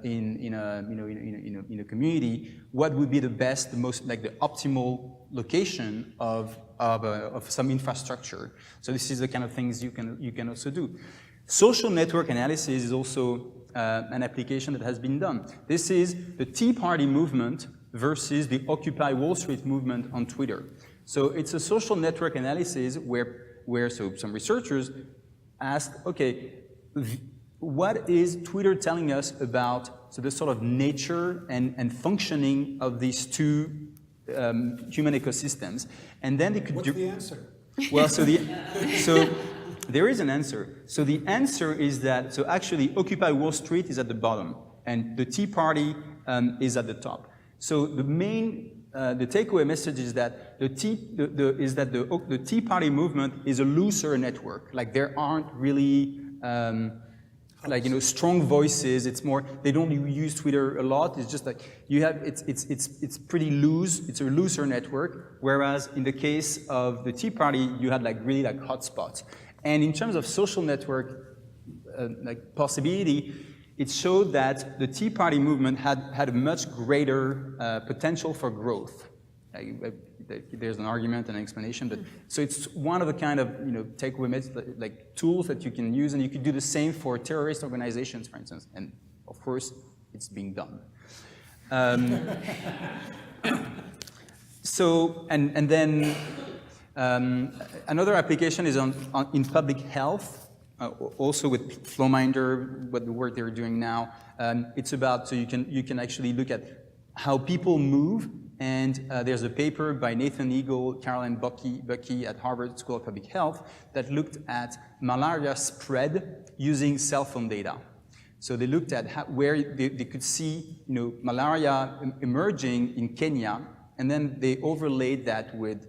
A: in a community. What would be the best, the most, like the optimal location of some infrastructure? So this is the kind of things you can also do. Social network analysis is also an application that has been done. This is the Tea Party movement versus the Occupy Wall Street movement on Twitter. So it's a social network analysis where some researchers asked, okay, what is Twitter telling us about the sort of nature and functioning of these two human ecosystems? And then they could
D: What's the answer?
A: Well, so there is an answer. So the answer is that, actually Occupy Wall Street is at the bottom and the Tea Party is at the top. So the takeaway message is that the Tea Party movement is a looser network. Like there aren't really strong voices. It's more, they don't use Twitter a lot. It's just like it's pretty loose. It's a looser network. Whereas in the case of the Tea Party, you had really hotspots. And in terms of social network possibility, it showed that the Tea Party movement had a much greater potential for growth. There's an argument and an explanation, but so it's one of the kind of takeaway tools that you can use, and you could do the same for terrorist organizations, for instance. And of course, it's being done. And then another application is in public health. Also with FlowMinder, what the work they're doing now, it's about, so you can actually look at how people move, and there's a paper by Nathan Eagle, Caroline Bucky at Harvard School of Public Health that looked at malaria spread using cell phone data. So they looked at where they could see malaria emerging in Kenya, and then they overlaid that with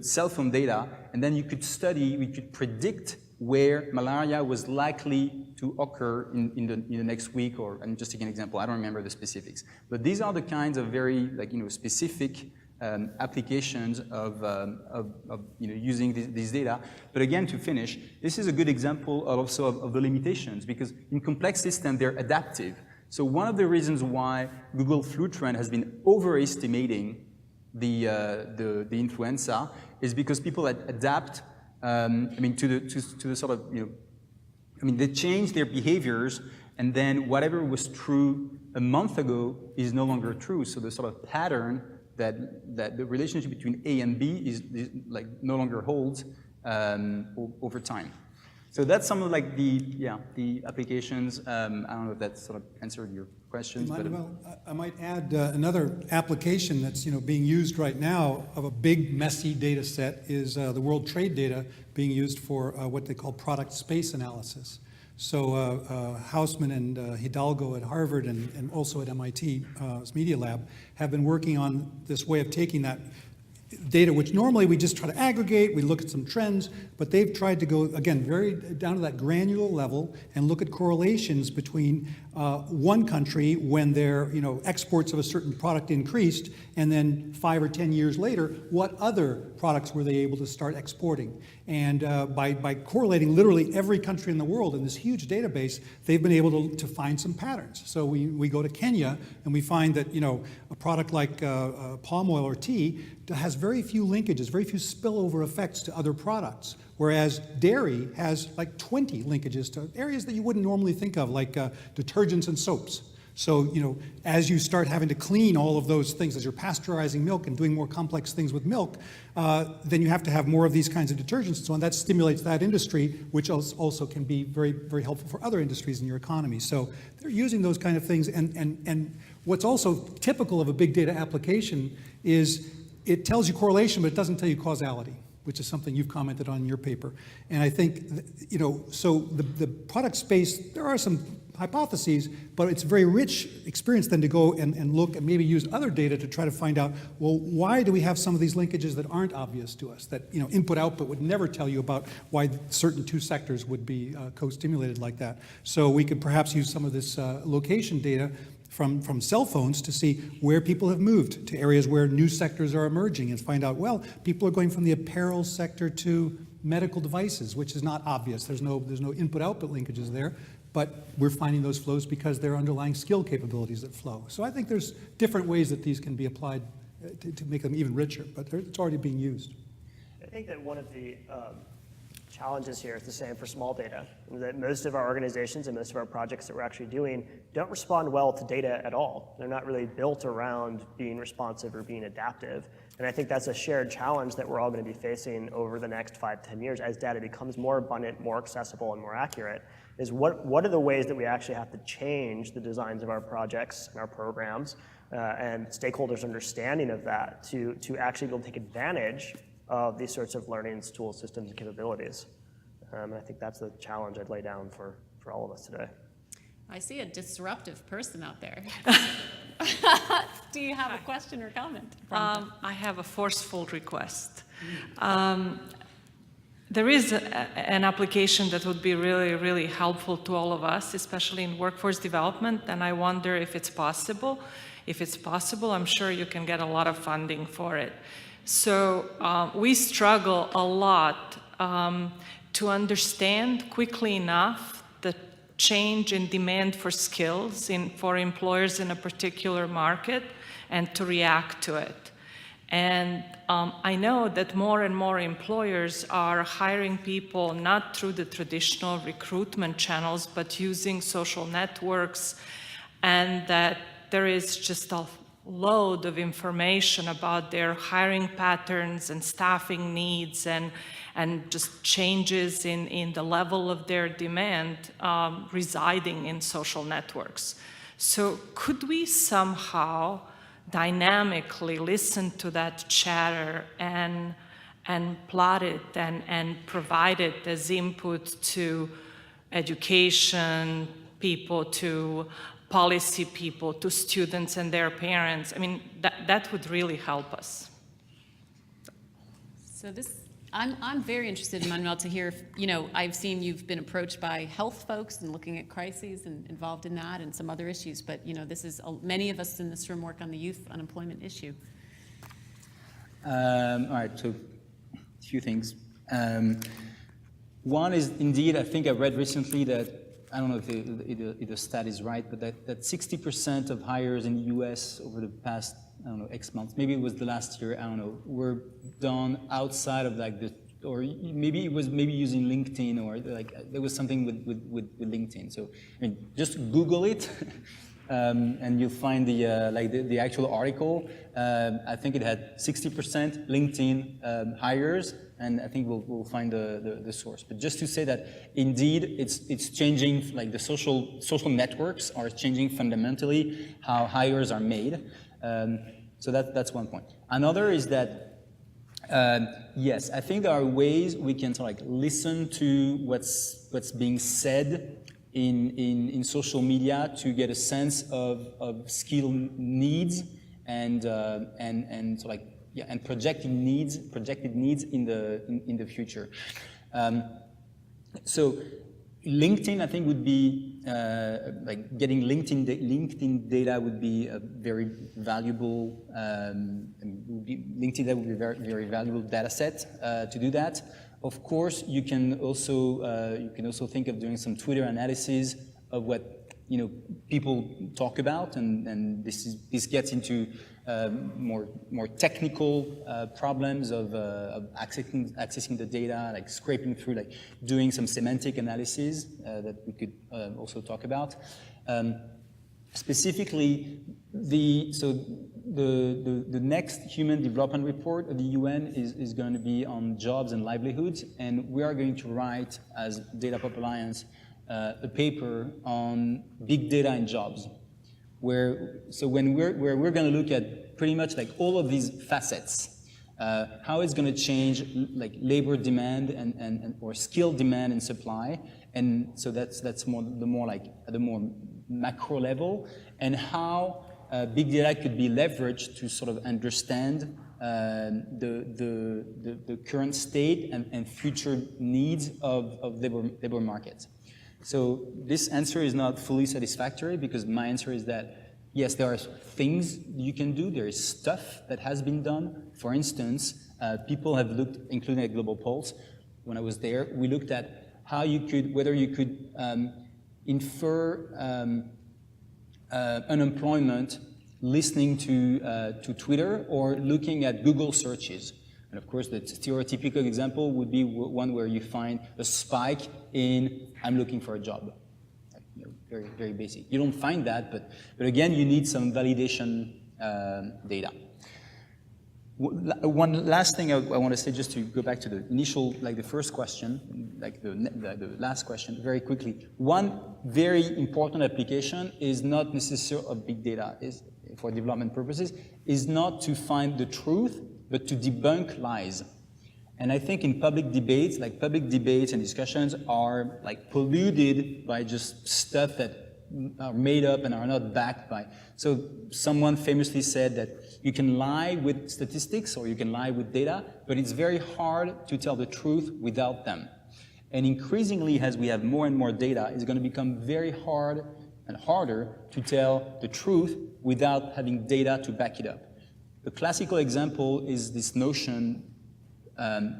A: cell phone data, and then we could predict where malaria was likely to occur in the next week, or I'm just taking an example, I don't remember the specifics. But these are the kinds of very specific applications of using these data. But again, to finish, this is a good example also of the limitations, because in complex systems, they're adaptive. So one of the reasons why Google Flu Trend has been overestimating the influenza is because people adapt. To the sort of they change their behaviors, and then whatever was true a month ago is no longer true. So the sort of pattern that the relationship between A and B is like no longer holds over time. So that's some of like the applications. I don't know if that sort of answered your questions.
D: Emmanuel, I might add another application that's being used right now of a big messy data set is the world trade data being used for what they call product space analysis. So Hausman and Hidalgo at Harvard and also at MIT's Media Lab have been working on this way of taking that data, which normally we just try to aggregate, we look at some trends, but they've tried to go, again, very down to that granular level and look at correlations between one country when their exports of a certain product increased, and then 5 or 10 years later, what other products were they able to start exporting? And by correlating literally every country in the world in this huge database, they've been able to find some patterns. So we go to Kenya and we find that a product like palm oil or tea has very few linkages, very few spillover effects to other products, whereas dairy has like 20 linkages to areas that you wouldn't normally think of, like detergents and soaps. So, as you start having to clean all of those things, as you're pasteurizing milk and doing more complex things with milk, then you have to have more of these kinds of detergents and so on. That stimulates that industry, which also can be very, very helpful for other industries in your economy. So they're using those kind of things. And what's also typical of a big data application is it tells you correlation, but it doesn't tell you causality, which is something you've commented on in your paper. And I think, so the product space, there are some hypotheses, but it's a very rich experience then to go and look and maybe use other data to try to find out, well, why do we have some of these linkages that aren't obvious to us, that input-output would never tell you about why certain two sectors would be co-stimulated like that. So we could perhaps use some of this location data from cell phones to see where people have moved to areas where new sectors are emerging and find out, well, people are going from the apparel sector to medical devices, which is not obvious. There's no input-output linkages there, but we're finding those flows because there are underlying skill capabilities that flow. So I think there's different ways that these can be applied to make them even richer, but it's already being used.
C: I think that one of the challenges here is the same for small data, that most of our organizations and most of our projects that we're actually doing don't respond well to data at all. They're not really built around being responsive or being adaptive. And I think that's a shared challenge that we're all going to be facing over the next 5 to 10 years as data becomes more abundant, more accessible, and more accurate, is what are the ways that we actually have to change the designs of our projects and our programs and stakeholders' understanding of that to actually be able to take advantage of these sorts of learning tools, systems, and capabilities. And I think that's the challenge I'd lay down for all of us today.
B: I see a disruptive person out there. Do you have a question or comment?
H: I have a forceful request. There is an application that would be really, really helpful to all of us, especially in workforce development, and I wonder if it's possible. If it's possible, I'm sure you can get a lot of funding for it. So we struggle a lot to understand quickly enough the change in demand for skills for employers in a particular market and to react to it. And I know that more and more employers are hiring people not through the traditional recruitment channels, but using social networks, and that there is just a load of information about their hiring patterns and staffing needs and just changes in the level of their demand residing in social networks. So could we somehow dynamically listen to that chatter and plot it and provide it as input to education people, to policy people, to students and their parents? I mean, that would really help us.
B: So I'm very interested, Emmanuel, to hear if, I've seen you've been approached by health folks and looking at crises and involved in that and some other issues, but this is, many of us in this room work on the youth unemployment issue.
A: All right, so a few things. One is indeed, I think I read recently that, I don't know if the stat is right, but that 60% of hires in the US over the past, X months, maybe it was the last year, I don't know, were done outside of like the maybe it was using LinkedIn, or like there was something with LinkedIn. So I mean, just Google it, and you'll find the actual article. I think it had 60% LinkedIn hires, and I think we'll find the source. But just to say that indeed it's changing, like the social networks are changing fundamentally how hires are made. So that's one point. Another is that yes, I think there are ways we can sort of like listen to what's being said in social media to get a sense of skill needs and sort of like and projected needs in the future. So LinkedIn, I think, would be like getting LinkedIn data would be a very valuable. LinkedIn data would be a very valuable data set to do that. Of course, you can also think of doing some Twitter analysis of what people talk about, and this gets into more technical problems of accessing the data, like scraping through, like doing some semantic analysis that we could also talk about. Specifically, the next Human Development Report of the UN is going to be on jobs and livelihoods, and we are going to write, as Data Pop Alliance, a paper on big data and jobs, where we're going to look at pretty much like all of these facets, how it's going to change like labor demand and or skill demand and supply, and so that's more like at the more macro level, and how big data could be leveraged to sort of understand the current state and future needs of labor markets. So this answer is not fully satisfactory, because my answer is that yes, there are things you can do. There is stuff that has been done. For instance, people have looked, including at Global Pulse, when I was there, we looked at how whether you could infer unemployment listening to Twitter or looking at Google searches. And of course, the stereotypical example would be one where you find a spike in "I'm looking for a job." Very, very basic. You don't find that, but again, you need some validation data. One last thing I want to say, just to go back to the initial, like the first question, like the last question, very quickly. One very important application is not necessarily of big data, is for development purposes, is not to find the truth, but to debunk lies. And I think in public debates and discussions are like polluted by just stuff that are made up and are not backed by. So someone famously said that you can lie with statistics or you can lie with data, but it's very hard to tell the truth without them. And increasingly, as we have more and more data, it's going to become very hard and harder to tell the truth without having data to back it up. The classical example is this notion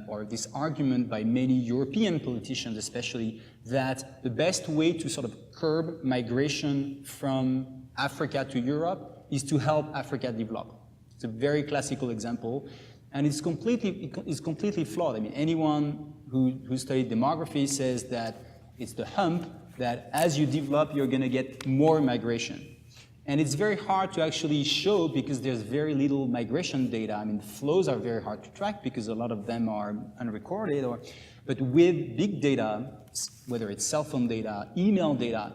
A: or this argument by many European politicians especially, that the best way to sort of curb migration from Africa to Europe is to help Africa develop. It's a very classical example, and it's completely flawed. I mean, anyone who studied demography says that it's the hump, that as you develop, you're going to get more migration. And it's very hard to actually show, because there's very little migration data. I mean, flows are very hard to track because a lot of them are unrecorded. But with big data, whether it's cell phone data, email data,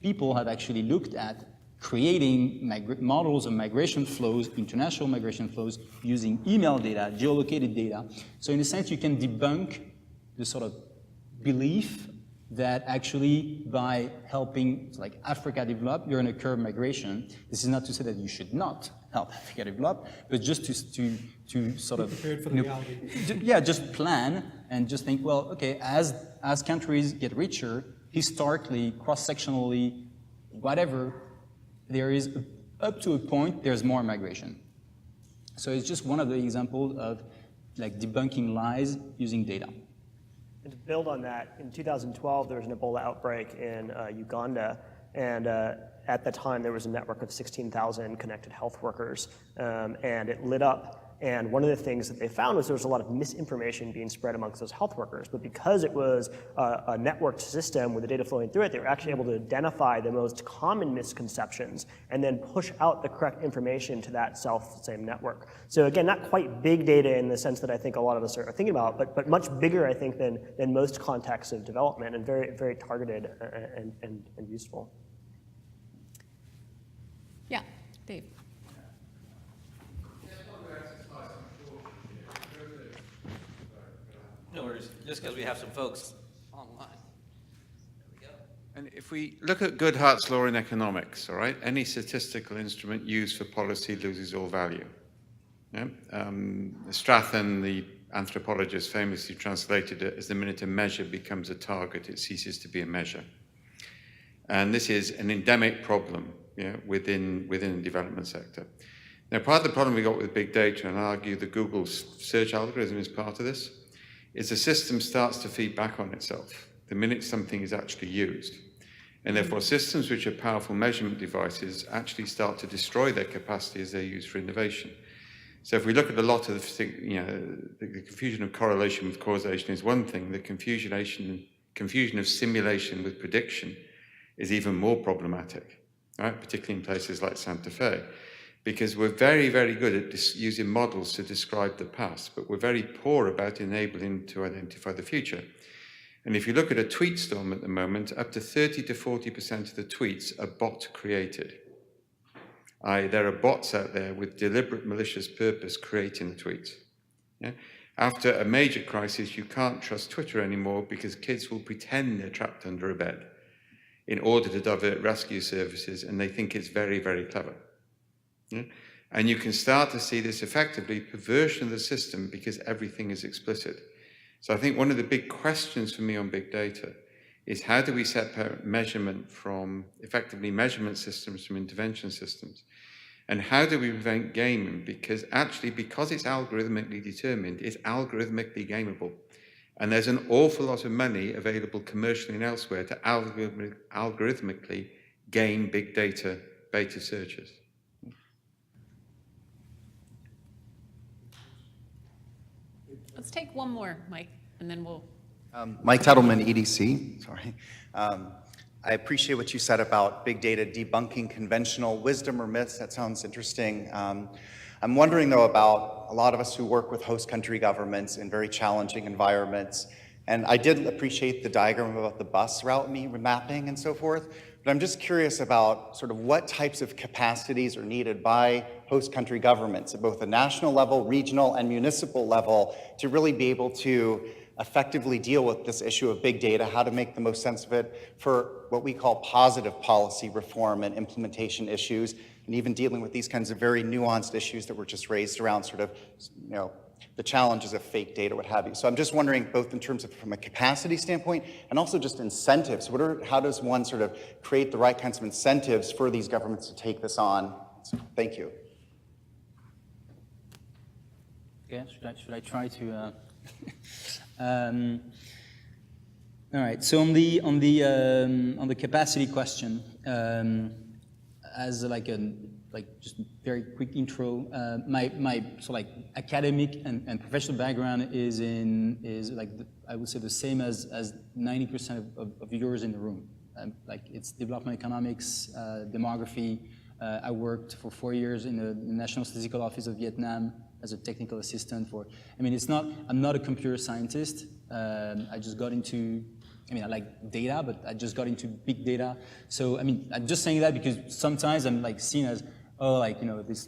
A: people have actually looked at creating models of migration flows, international migration flows, using email data, geolocated data. So in a sense, you can debunk the sort of belief that actually by helping like Africa develop, you're going to curb migration. This is not to say that you should not help Africa develop, but just to sort of
D: prepared for the reality.
A: Yeah, just plan and just think, well, okay, as countries get richer, historically, cross-sectionally, whatever, there is up to a point there's more migration. So it's just one of the examples of like debunking lies using data.
C: And to build on that, in 2012, there was an Ebola outbreak in Uganda, and at the time, there was a network of 16,000 connected health workers, and it lit up And one of the things that they found was there was a lot of misinformation being spread amongst those health workers. But because it was a networked system with the data flowing through it, they were actually able to identify the most common misconceptions and then push out the correct information to that same network. So again, not quite big data in the sense that I think a lot of us are thinking about, but much bigger, I think, than most contexts of development, and very, very targeted and useful.
B: Yeah, Dave.
I: No worries, just because we have some folks online. There we go.
J: And if we look at Goodhart's law in economics, all right, any statistical instrument used for policy loses all value. Yeah? Stratton, the anthropologist, famously translated it as the minute a measure becomes a target, it ceases to be a measure. And this is an endemic problem, yeah, within the development sector. Now, part of the problem we got with big data, and I argue the Google search algorithm is part of this, is the system starts to feed back on itself the minute something is actually used. And therefore, systems which are powerful measurement devices actually start to destroy their capacity as they're used for innovation. So if we look at a lot of the confusion of correlation with causation is one thing, the confusion of simulation with prediction is even more problematic, right? Particularly in places like Santa Fe, because we're very, very good at using models to describe the past, but we're very poor about enabling to identify the future. And if you look at a tweet storm at the moment, up to 30 to 40% of the tweets are bot created. There are bots out there with deliberate malicious purpose creating the tweets. Yeah? After a major crisis, you can't trust Twitter anymore because kids will pretend they're trapped under a bed in order to divert rescue services, and they think it's very, very clever. Yeah? And you can start to see this effectively perversion of the system because everything is explicit. So I think one of the big questions for me on big data is how do we separate measurement from, effectively measurement systems from intervention systems? And how do we prevent gaming? Because actually, because it's algorithmically determined, it's algorithmically gameable. And there's an awful lot of money available commercially and elsewhere to algorithmically game big data beta searches.
B: Let's take one more, Mike, and then we'll.
K: Mike Tettleman, EDC, sorry. I appreciate what you said about big data debunking conventional wisdom or myths. That sounds interesting. I'm wondering, though, about a lot of us who work with host country governments in very challenging environments. And I did appreciate the diagram about the bus route mapping and so forth. But I'm just curious about sort of what types of capacities are needed by host country governments at both the national level, regional, and municipal level to really be able to effectively deal with this issue of big data, how to make the most sense of it for what we call positive policy reform and implementation issues, and even dealing with these kinds of very nuanced issues that were just raised around sort of, the challenges of fake data, what have you. So I'm just wondering, both in terms of from a capacity standpoint and also just incentives, how does one sort of create the right kinds of incentives for these governments to take this on? So, thank you.
A: Yeah, should I try to? All right. So on the capacity question, as just very quick intro, my sort of academic and professional background is I would say the same as 90% of yours in the room. It's development economics, demography. I worked for 4 years in the National Statistical Office of Vietnam as a technical assistant I'm not a computer scientist. I just got into, I like data, but I just got into big data. So, I'm just saying that because sometimes I'm seen as, this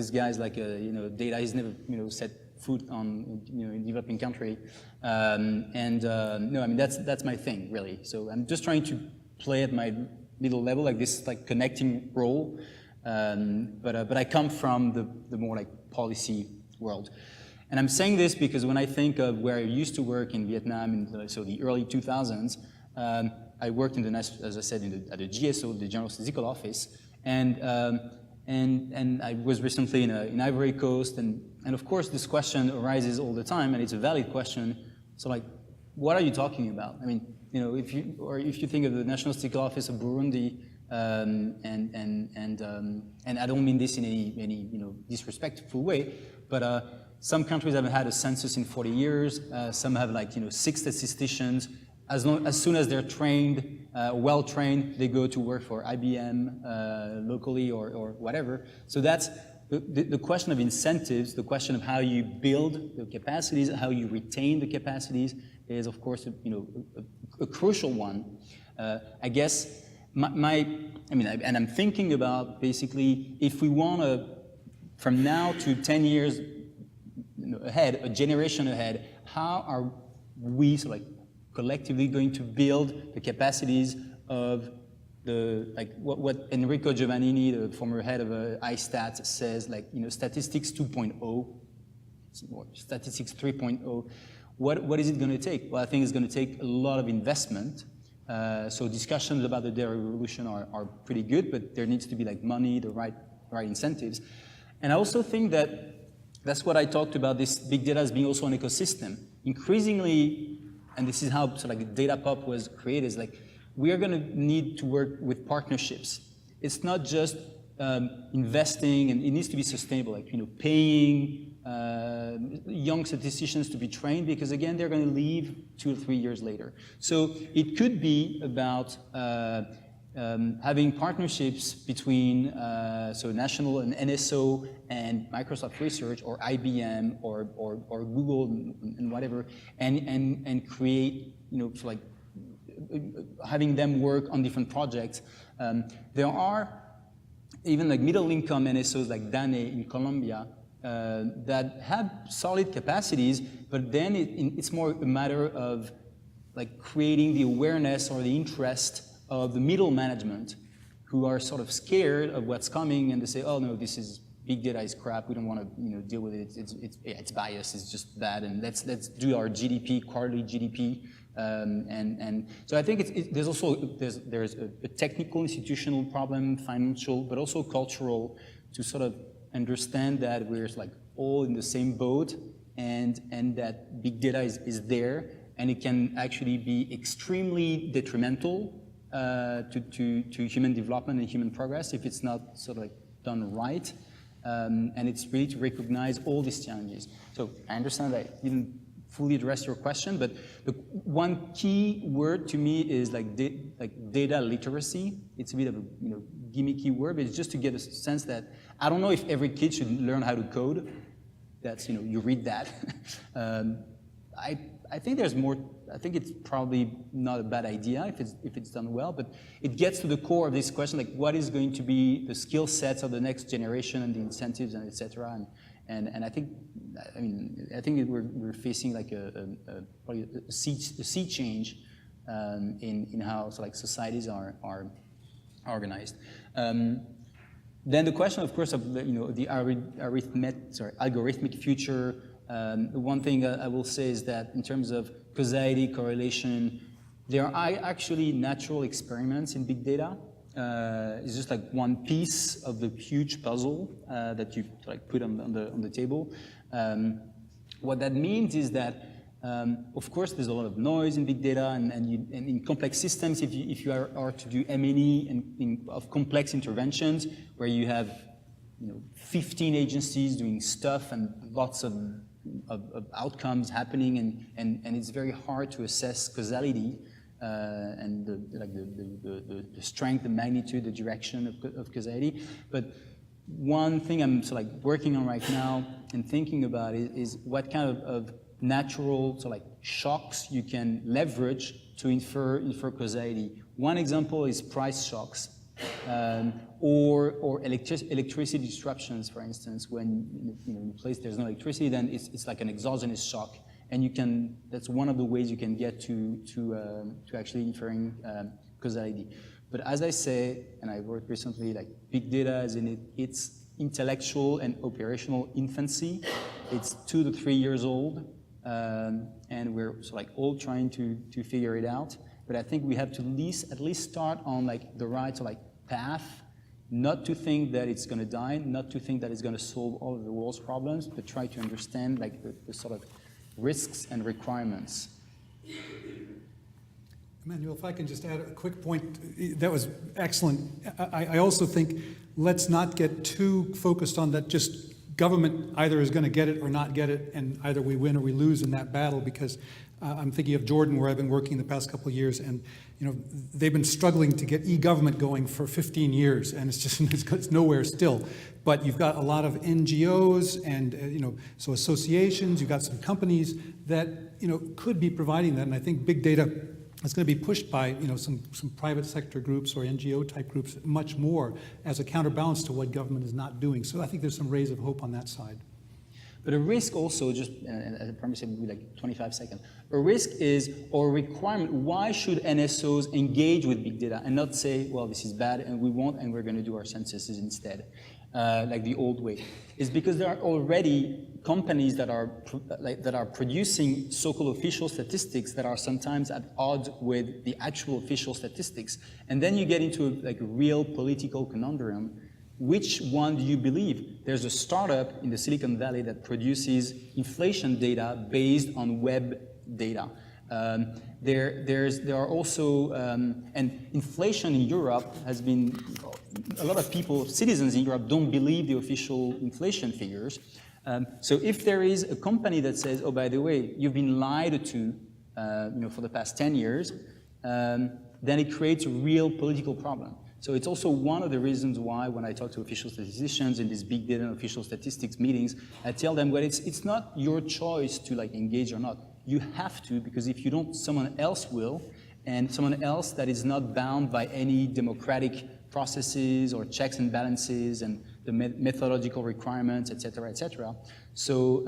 A: guy's data, he's never, set foot on, in developing country. No, that's my thing, really. So I'm just trying to play at my little level, this connecting role. But I come from the more policy world. And I'm saying this because when I think of where I used to work in Vietnam in the early 2000s, I worked as I said, at the GSO, the General Statistical Office, and I was recently in Ivory Coast, and of course this question arises all the time, and it's a valid question. So what are you talking about? If you think of the National Statistical Office of Burundi, And I don't mean this in any disrespectful way, but some countries haven't had a census in 40 years. Some have 6 statisticians. As soon as they're trained, well trained, they go to work for IBM locally or whatever. So that's the question of incentives, the question of how you build the capacities, how you retain the capacities is, of course, a crucial one. I guess and I'm thinking about basically if we want to, from now to 10 years ahead, a generation ahead, how are we collectively going to build the capacities of what Enrico Giovannini, the former head of ISTAT, says, statistics 2.0, statistics 3.0. What is it going to take? Well, I think it's going to take a lot of investment. So discussions about the data revolution are pretty good, but there needs to be money, the right incentives. And I also think that's what I talked about, this big data as being also an ecosystem. Increasingly, and this is how Data Pop was created, is we are going to need to work with partnerships. It's not just investing, and it needs to be sustainable, paying young statisticians to be trained, because again, they're going to leave 2 or 3 years later. So it could be about having partnerships between national and NSO and Microsoft Research or IBM or Google and whatever, and create having them work on different projects. There are even middle income NSOs like DANE in Colombia that have solid capacities, but then it's more a matter of creating the awareness or the interest of the middle management, who are sort of scared of what's coming, and they say, oh no, this is big data is crap, we don't want to deal with it, it's biased, it's just bad, and let's do our GDP, quarterly GDP. And so I think there's also a technical institutional problem, financial, but also cultural, to sort of understand that we're all in the same boat, and that big data is there, and it can actually be extremely detrimental to human development and human progress if it's not done right. And it's really to recognize all these challenges. So I understand that I didn't fully address your question, but the one key word to me is data literacy. It's a bit of a gimmicky word, but it's just to get a sense that I don't know if every kid should learn how to code. That's you read that. I think there's more. I think it's probably not a bad idea if it's done well, but it gets to the core of this question, what is going to be the skill sets of the next generation and the incentives and etc. And I think we're facing probably a sea change in how societies are organized. Then the question, of course, of the algorithmic future. The one thing I will say is that in terms of causality, correlation, there are actually natural experiments in big data. It's just one piece of the huge puzzle that you put on the table. What that means is that, of course, there's a lot of noise in big data, and in complex systems, if you are to do M&E of complex interventions, where you have 15 agencies doing stuff and lots of outcomes happening, and it's very hard to assess causality and the strength, the magnitude, the direction of causality. But one thing I'm working on right now and thinking about is what kind of natural shocks you can leverage to infer causality. One example is price shocks. Or electricity disruptions, for instance, when in a place there's no electricity, then it's like an exogenous shock, and that's one of the ways you can get to actually inferring causality. But as I say, and I worked recently, big data is in its intellectual and operational infancy. It's 2 to 3 years old, and we're all trying to figure it out. But I think we have to at least start on the right path, not to think that it's going to die, not to think that it's going to solve all of the world's problems, but try to understand the sort of risks and requirements.
D: Emmanuel, if I can just add a quick point, that was excellent. I also think let's not get too focused on that just government either is going to get it or not get it, and either we win or we lose in that battle, because I'm thinking of Jordan, where I've been working the past couple of years, and they've been struggling to get e-government going for 15 years, and it's nowhere still. But you've got a lot of NGOs and so associations. You've got some companies that could be providing that, and I think big data is going to be pushed by some private sector groups or NGO type groups much more as a counterbalance to what government is not doing. So I think there's some rays of hope on that side.
A: But a risk also, just as I promised, it would be like 25 seconds. A risk is, or a requirement, why should NSOs engage with big data and not say, well, this is bad and we won't, and we're going to do our censuses instead, like the old way? Is because there are already companies that are producing so-called official statistics that are sometimes at odds with the actual official statistics. And then you get into a real political conundrum. Which one do you believe? There's a startup in the Silicon Valley that produces inflation data based on web data. There are also, and inflation in Europe has been, a lot of people, citizens in Europe don't believe the official inflation figures. So if there is a company that says, oh, by the way, you've been lied to for the past 10 years, then it creates a real political problem. So it's also one of the reasons why when I talk to official statisticians in these big data and official statistics meetings, I tell them, well, it's not your choice to engage or not. You have to, because if you don't, someone else will, and someone else that is not bound by any democratic processes or checks and balances and the methodological requirements, et cetera, et cetera. So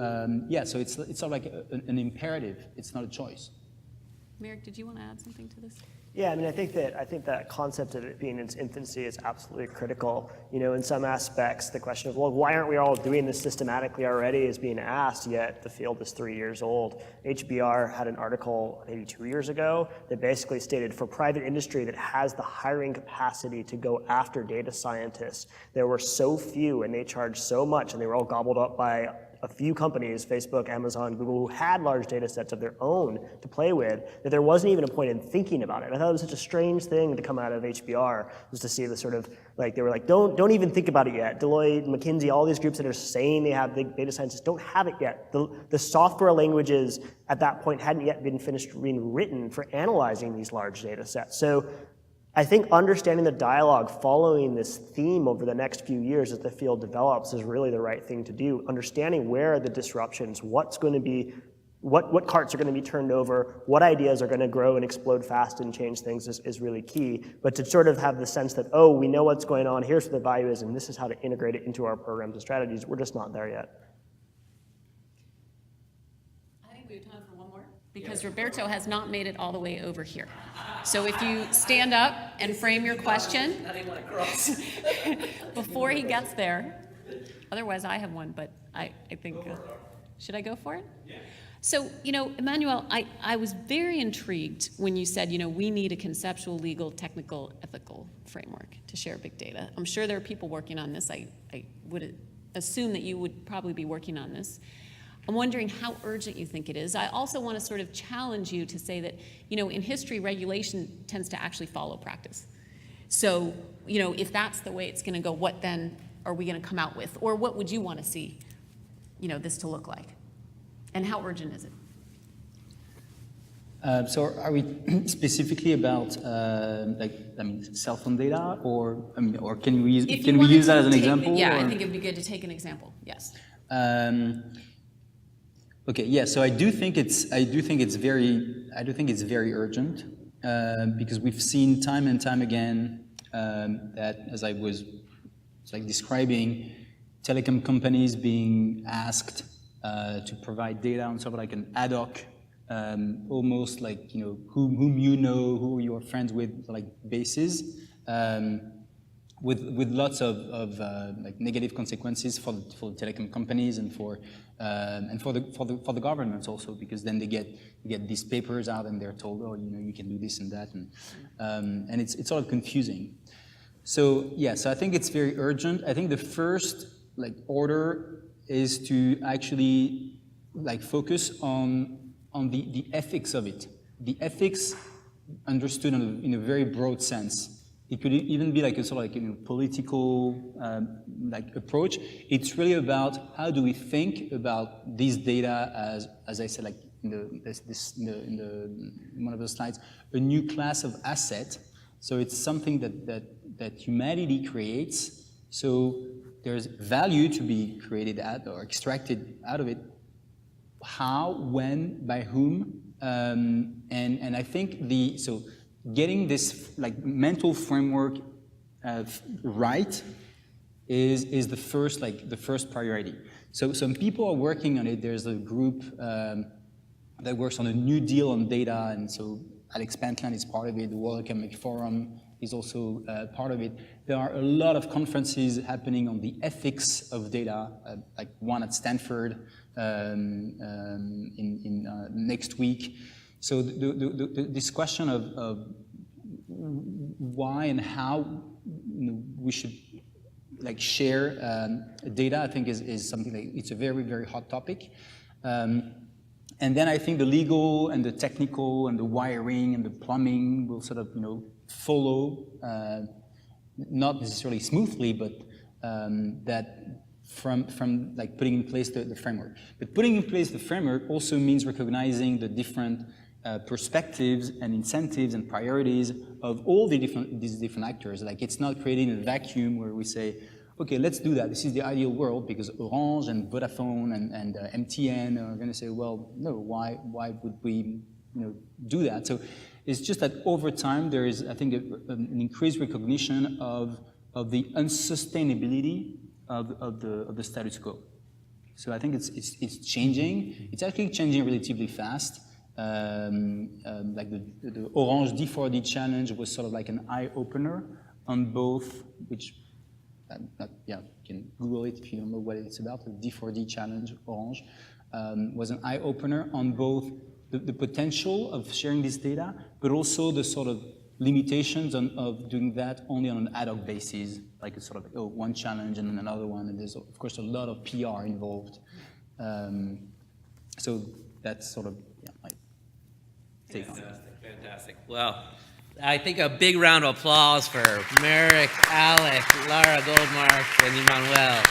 A: so it's sort of like an imperative. It's not a choice.
B: Merrick, did you want to add something to this?
C: Yeah, I mean, I think that concept of it being in its infancy is absolutely critical. In some aspects, the question of, well, why aren't we all doing this systematically already is being asked, yet the field is 3 years old. HBR had an article maybe 2 years ago that basically stated for private industry that has the hiring capacity to go after data scientists, there were so few and they charged so much and they were all gobbled up by a few companies, Facebook, Amazon, Google, who had large data sets of their own to play with, that there wasn't even a point in thinking about it. I thought it was such a strange thing to come out of HBR, was to see the sort of, they were like, don't even think about it yet. Deloitte, McKinsey, all these groups that are saying they have big data scientists don't have it yet. The software languages at that point hadn't yet been finished being written for analyzing these large data sets. So I think understanding the dialogue, following this theme over the next few years as the field develops is really the right thing to do. Understanding where are the disruptions, what's going to be, what carts are going to be turned over, what ideas are going to grow and explode fast and change things is really key. But to sort of have the sense that, oh, we know what's going on, here's what the value is, and this is how to integrate it into our programs and strategies, we're just not there yet.
B: I think we have time for one more, because Roberto has not made it all the way over here. So if you stand up and frame your question before he gets there. Otherwise, I have one, but I think, should I go for it? Yeah. So, Emmanuel, I was very intrigued when you said, we need a conceptual, legal, technical, ethical framework to share big data. I'm sure there are people working on this. I would assume that you would probably be working on this. I'm wondering how urgent you think it is. I also want to sort of challenge you to say that, in history, regulation tends to actually follow practice. So, if that's the way it's going to go, what then are we going to come out with? Or what would you want to see, this to look like? And how urgent is it?
A: So are we specifically about cell phone data, or can we use that as an example?
B: Yeah,
A: or?
B: I think it would be good to take an example. Yes.
A: Okay. Yeah. So I do think it's very urgent because we've seen time and time again that, as I was describing, telecom companies being asked to provide data on sort of like an ad hoc, almost like whom who are your friends with, basis, with lots of negative consequences for the telecom companies and for the governments also, because then they get these papers out and they're told, oh, you can do this and that, and it's sort of confusing. So yeah, so I think it's very urgent. I think the first order is to actually focus on the ethics of it. The ethics understood in a very broad sense. It could even be like a sort of like political like approach. It's really about how do we think about these data as I said, like in one of the slides, a new class of asset. So it's something that humanity creates. So there's value to be created or extracted out of it. How, when, by whom, and I think getting this like mental framework right is the first priority. So some people are working on it. There's a group that works on a new deal on data, and so Alex Pentland is part of it. The World Economic Forum is also part of it. There are a lot of conferences happening on the ethics of data, like one at Stanford next week. So this question of why and how we should like share data, I think is something that it's a very, very hot topic. And then I think the legal and the technical and the wiring and the plumbing will sort of follow, not necessarily smoothly, but that from like putting in place the framework. But putting in place the framework also means recognizing the different perspectives and incentives and priorities of all these different actors. Like it's not creating a vacuum where we say, okay, let's do that. This is the ideal world because Orange and Vodafone and MTN are going to say, well, no, why would we do that? So it's just that over time there is, I think, an increased recognition of the unsustainability of the status quo. So I think it's changing. It's actually changing relatively fast. Like the Orange D4D challenge was sort of like an eye-opener on both, which, you can Google it if you don't know what it's about. The D4D challenge, Orange, was an eye-opener on both the potential of sharing this data, but also the sort of limitations of doing that only on an ad hoc basis, like it's sort of one challenge and then another one, and there's of course a lot of PR involved. So that's sort of my take on it.
I: Fantastic. Well, I think a big round of applause for Merrick, Alec, Lara Goldmark, and Emmanuel.